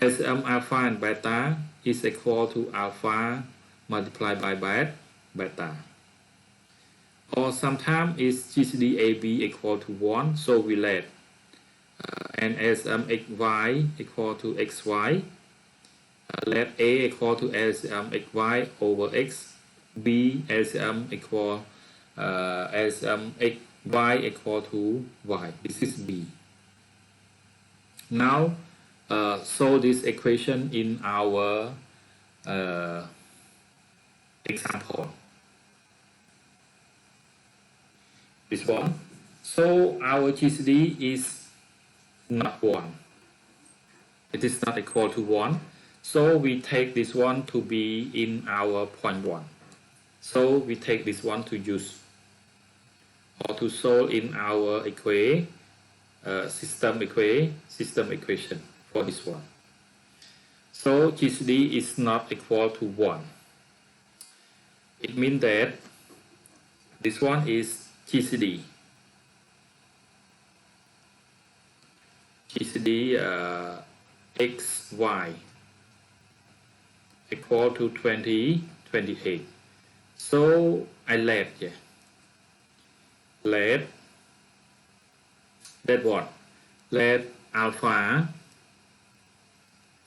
LCM alpha and beta is equal to alpha multiplied by beta. Or sometimes is GCD AB equal to 1, so we let and LCM xy equal to xy. Let A equal to LCM xy over x. B LCM equal LCM xy equal to y. This is B. Now solve this equation in our example. This one. So our GCD is not 1. It is not equal to 1. So we take this one to be in our point 1. So we take this one to use or to solve in our system equation for this one. So GCD is not equal to 1. It means that this one is GCD xy equal to 28. So I let let what? Let alpha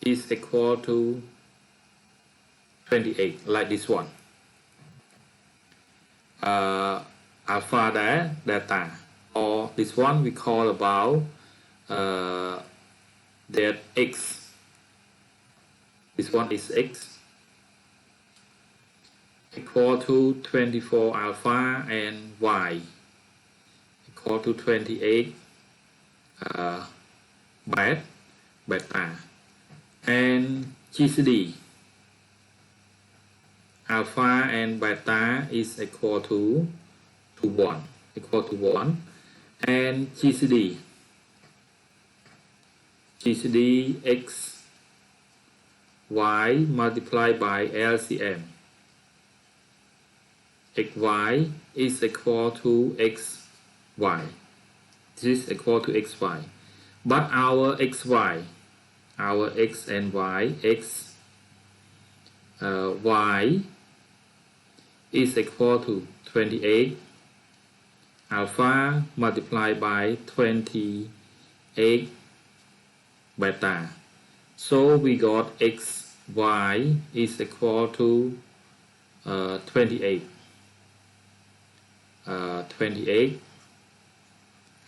is equal to 28, like this one. Alpha dash data, or this one we call about that x. This one is x equal to 24 alpha and y equal to 28 beta, and Gcd alpha and beta is equal to 1, and Gcd x y multiplied by LCM xy is equal to xy. This is equal to xy, but our xy, our x and y, y is equal to 28 alpha multiplied by 28 beta. So we got xy is equal to 28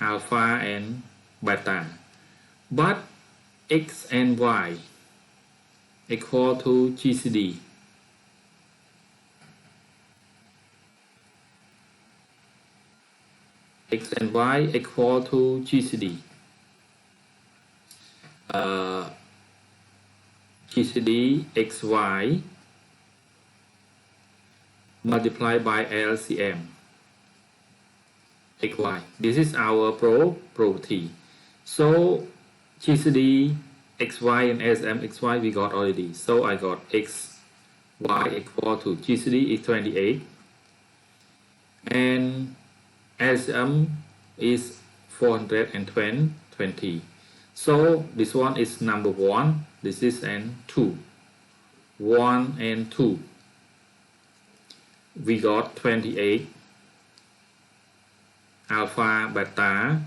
alpha and beta, but x and y equal to Gcd. X and y equal to Gcd. Gcd xy multiplied by LCM xy. This is our property. So Gcd xy and LCM xy we got already. So I got xy equal to Gcd is 28 and LCM is 420. So this one is number 1, this is and 2. 1 and 2. We got 28 alpha beta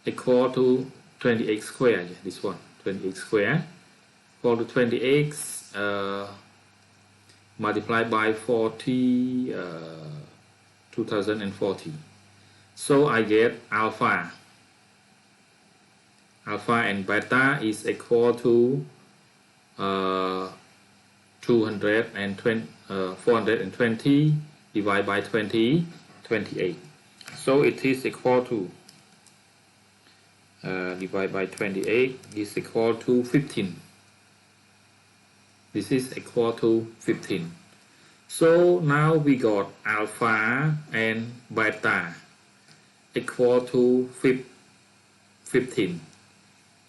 equal to 28 square. This one 28 square equal to 28 multiplied by 40 2040. So I get alpha and beta is equal to 420 divided by 28. So it is equal to divided by 28 is equal to 15. This is equal to 15. So now we got alpha and beta equal to 15.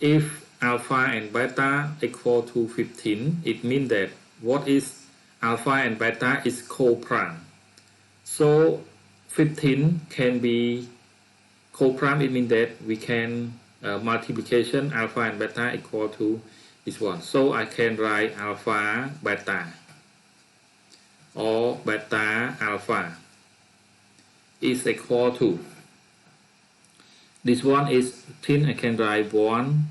If alpha and beta equal to 15, it means that what is alpha and beta is coprime. So 15 can be coprime. It means that we can multiplication alpha and beta equal to this one. So I can write alpha beta or beta alpha is equal to, this one is 15, I can write 1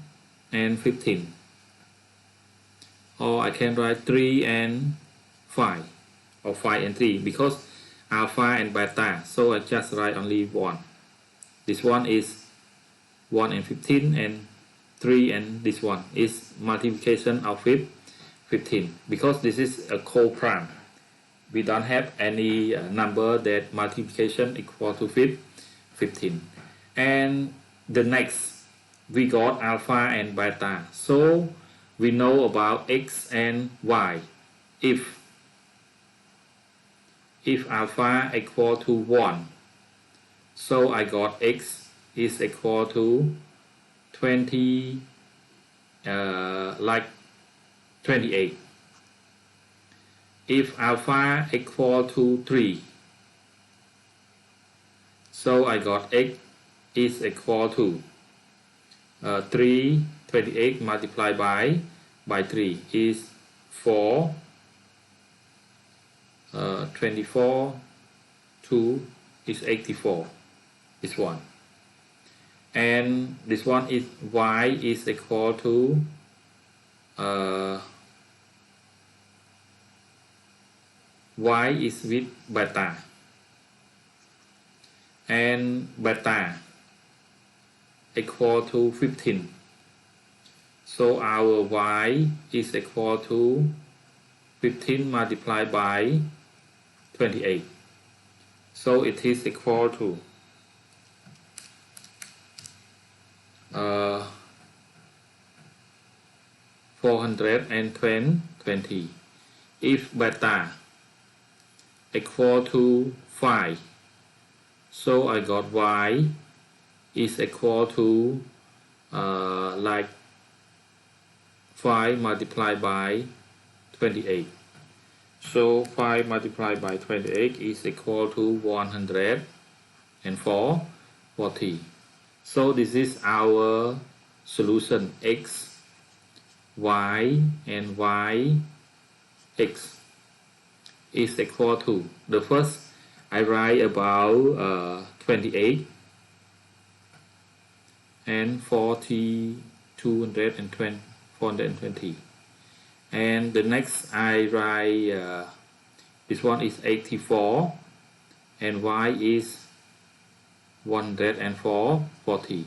and 15, or I can write 3 and 5, or 5 and 3, because alpha and beta, so I just write only 1. This one is 1 and 15, and 3 and this one is multiplication of 15, because this is a coprime. We don't have any number that multiplication equal to 15. And the next, we got alpha and beta. So we know about x and y. If alpha equal to 1, so I got x is equal to 20, like 28. If alpha equal to 3, so I got x is equal to 28 multiplied by 3 is 4, 24, 2 is 84, this one. and this one is y is equal to y is with beta, and beta equal to 15. So our y is equal to 15 multiplied by 28. So it is equal to 420. If beta equal to 5, so I got y is equal to like 5 multiplied by 28. So 5 multiplied by 28 is equal to 140. So this is our solution: x, y, and y, x is equal to, the first I write about 28 and 420, and the next I write this one is 84 and y is 140.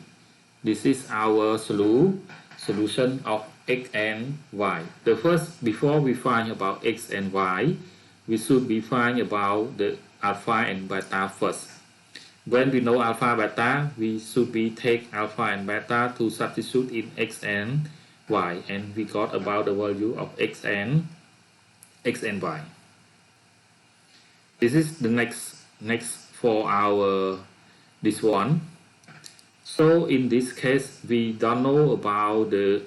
This is our solution of x and y. The first, before we find about x and y, we should be find about the alpha and beta first. When we know alpha beta, we should be take alpha and beta to substitute in x and y, and we got about the value of x and y. This is the next for our this one. So in this case, we don't know about the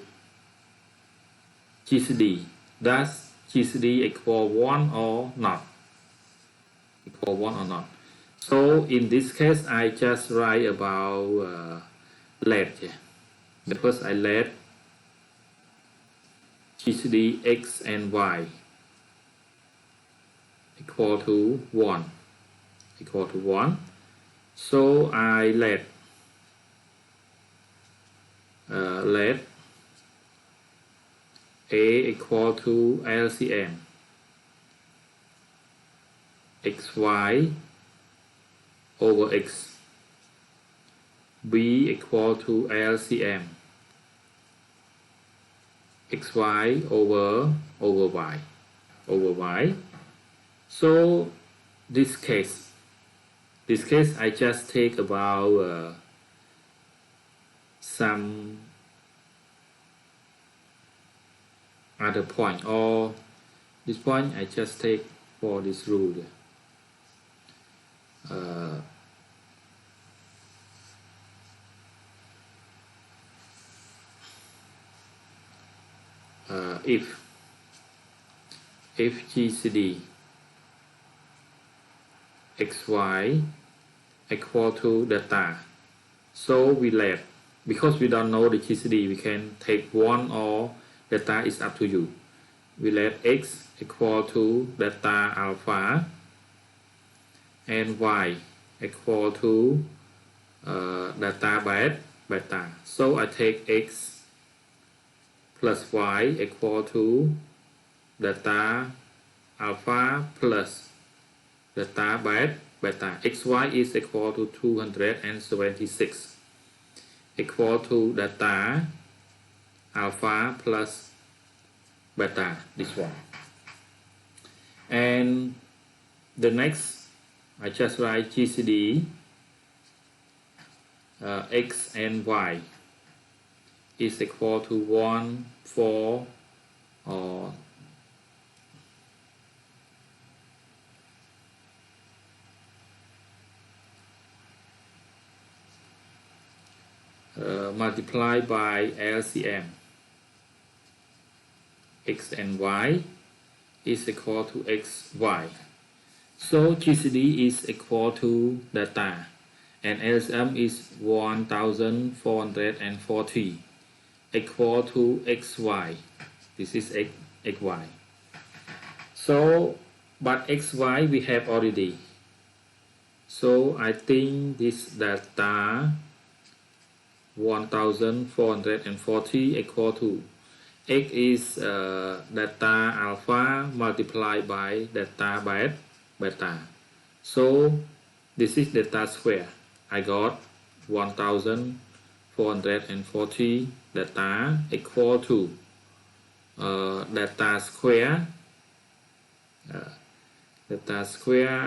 Gcd. Does Gcd equal 1 or not? So in this case, I just write about let. The first I let Gcd x and y equal to 1. So I let A equal to LCM xy over x, B equal to LCM xy over y. So this case I just take about some other point, or this point I just take for this rule. If Gcd xy equal to data, so we let, because we don't know the Gcd, we can take 1 or data is up to you. We let x equal to data alpha and y equal to data beta. So I take x plus y equal to data alpha plus data beta. Xy is equal to 276 equal to data alpha plus beta, this one. And the next, I just write Gcd x and y is equal to 1, 4, or multiplied by LCM x and y is equal to xy. So Gcd is equal to data and LCM is 1440 equal to xy. This is xy. So but xy we have already. So I think this data 1440 equal to x is delta alpha multiplied by delta beta. So this is delta square. I got 1440 delta equal to delta square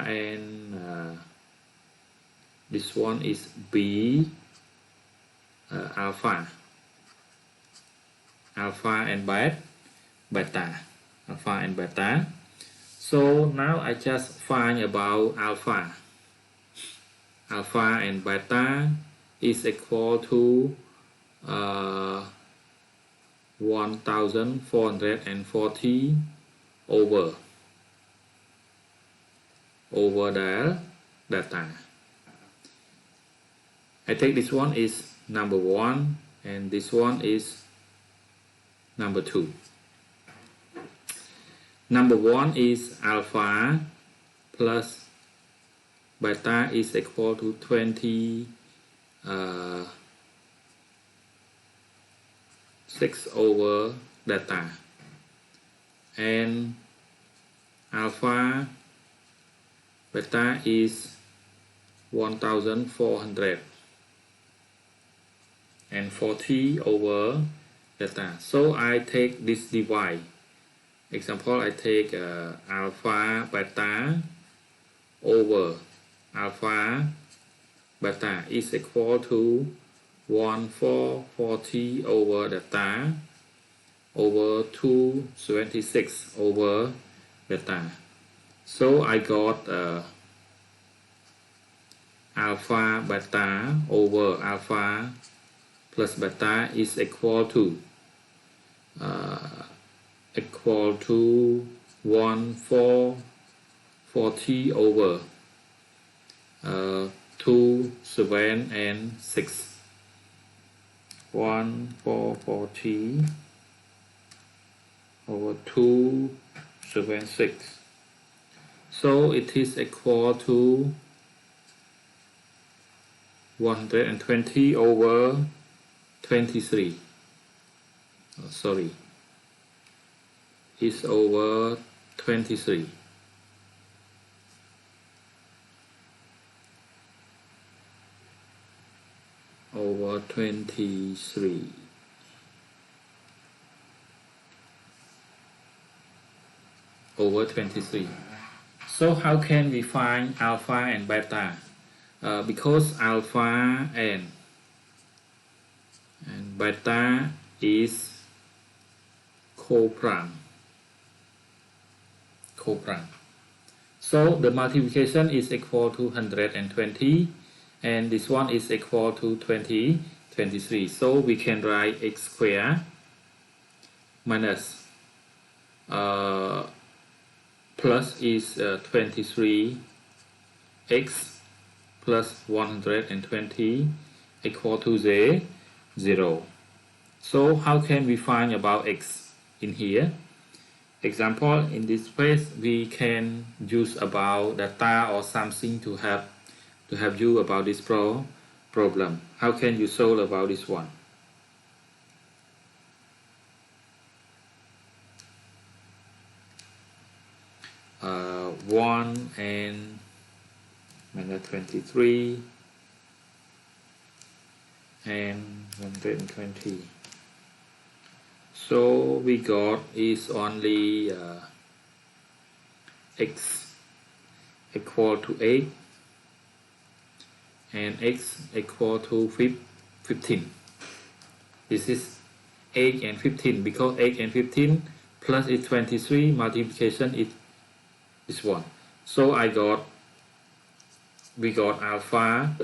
and this one is b alpha and beta. So now I just find about alpha and beta is equal to 1440 over the delta. I take this one is number 1 and this one is number 2. Number 1 is alpha plus beta is equal to 26 over delta, and alpha beta is 1440 over delta. So I take this divide. Example, I take alpha beta over alpha beta is equal to 1440 over delta over 276 over delta. So I got alpha beta over alpha plus beta is equal to 1440 over 2, 7 and 6. 1440 over 2, 7, 6. So it is equal to 120 over 23. Sorry, is over 23. Over 23. Over 23. So how can we find alpha and beta? Because alpha and beta is co-prime. So the multiplication is equal to 120 and this one is equal to 23. So we can write x squared minus plus is 23x plus 120 equal to 0. So how can we find about x in here? Example, in this place we can use about data or something to help you about this problem. How can you solve about this one? One and minus 23 and 120. So we got is only x equal to 8 and x equal to 15. This is 8 and 15 because 8 and 15 plus is 23, multiplication is 1. So we got alpha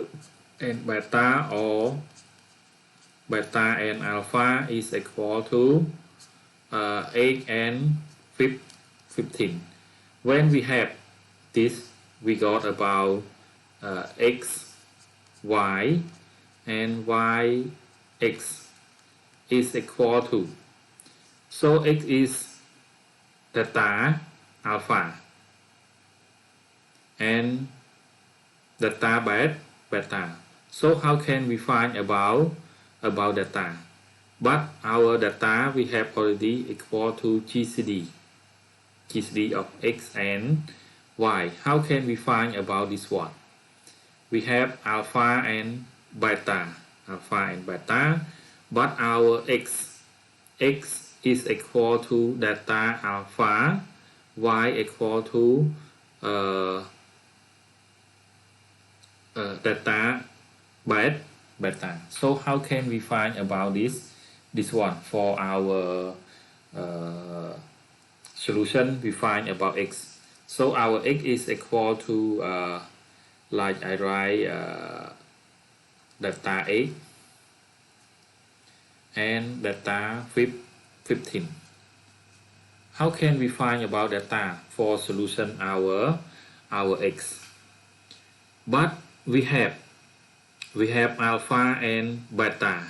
and beta, or beta and alpha is equal to 8 and 15. When we have this, we got about x, y and y x is equal to, so x is delta alpha and delta beta. So how can we find about about data, but our data we have already equal to GCD of x and y. How can we find about this one? We have alpha and beta, but our x is equal to data alpha, y equal to data beta. So how can we find about this one? For our solution, we find about x. So our x is equal to like I write data 8 and data 15. How can we find about data for solution our x? But we have alpha and beta.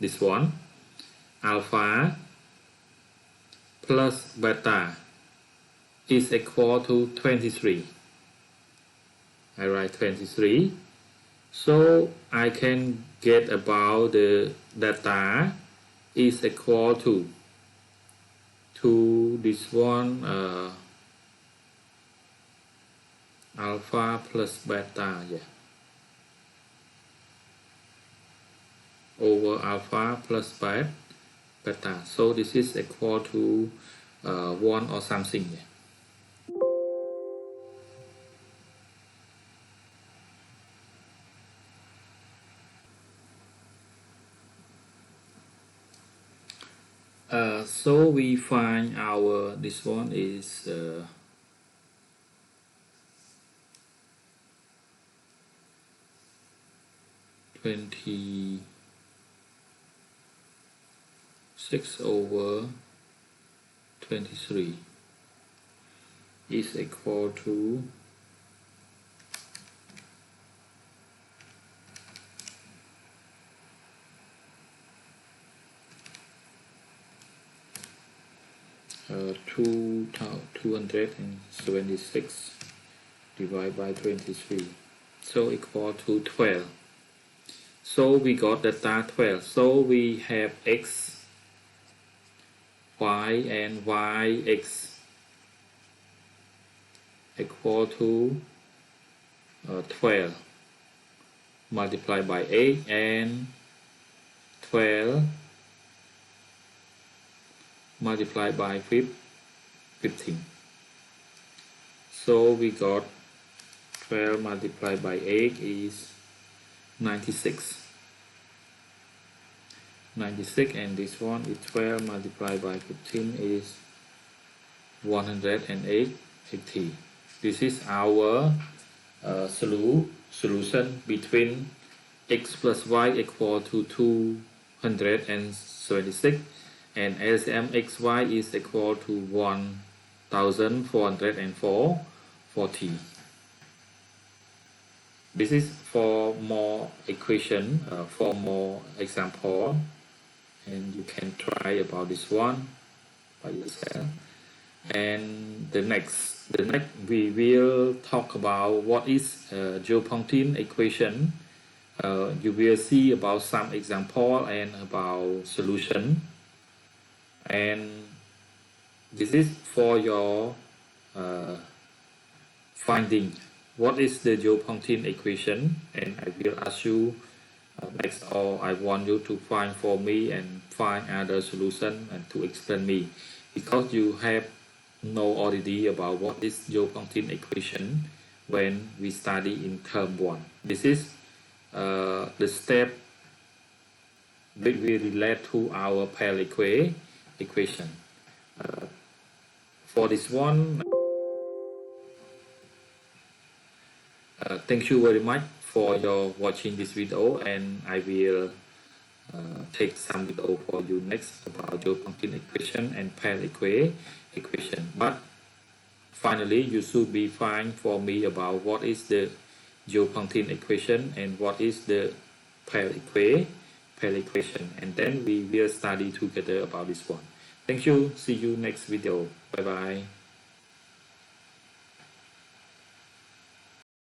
This one, alpha plus beta is equal to 23. I write 23. So I can get about the data is equal to this one, alpha plus beta, over alpha plus beta. So this is equal to 1 or something. So we find our, this one is 26 over 23 is equal to 276 divided by 23, so equal to 12. So we got data 12. So we have x, y, and yx equal to 12 multiplied by 8 and 12 multiplied by 15. So we got 12 multiplied by 8 is 96, and this one is 12 multiplied by 15 is 180. This is our solution between x plus y equal to 276 and LCM xy is equal to 1440. This is for more equation, for more example, and you can try about this one by yourself. And the next we will talk about what is Joule-Pontin equation. You will see about some example and about solution. And this is for your finding what is the Joule-Pontin equation, and I will ask you next, or I want you to find for me and find other solution and to explain me, because you have know already about what is Joule-Pontin equation when we study in term 1. This is the step that will relate to our pair equation. For this one, thank you very much for your watching this video, and I will take some video for you next about Joule-Pontin equation and pair equation. But finally, you should be fine for me about what is the Joule-Pontin equation and what is the pair equation, and then we will study together about this one. Thank you. See you next video. Bye bye.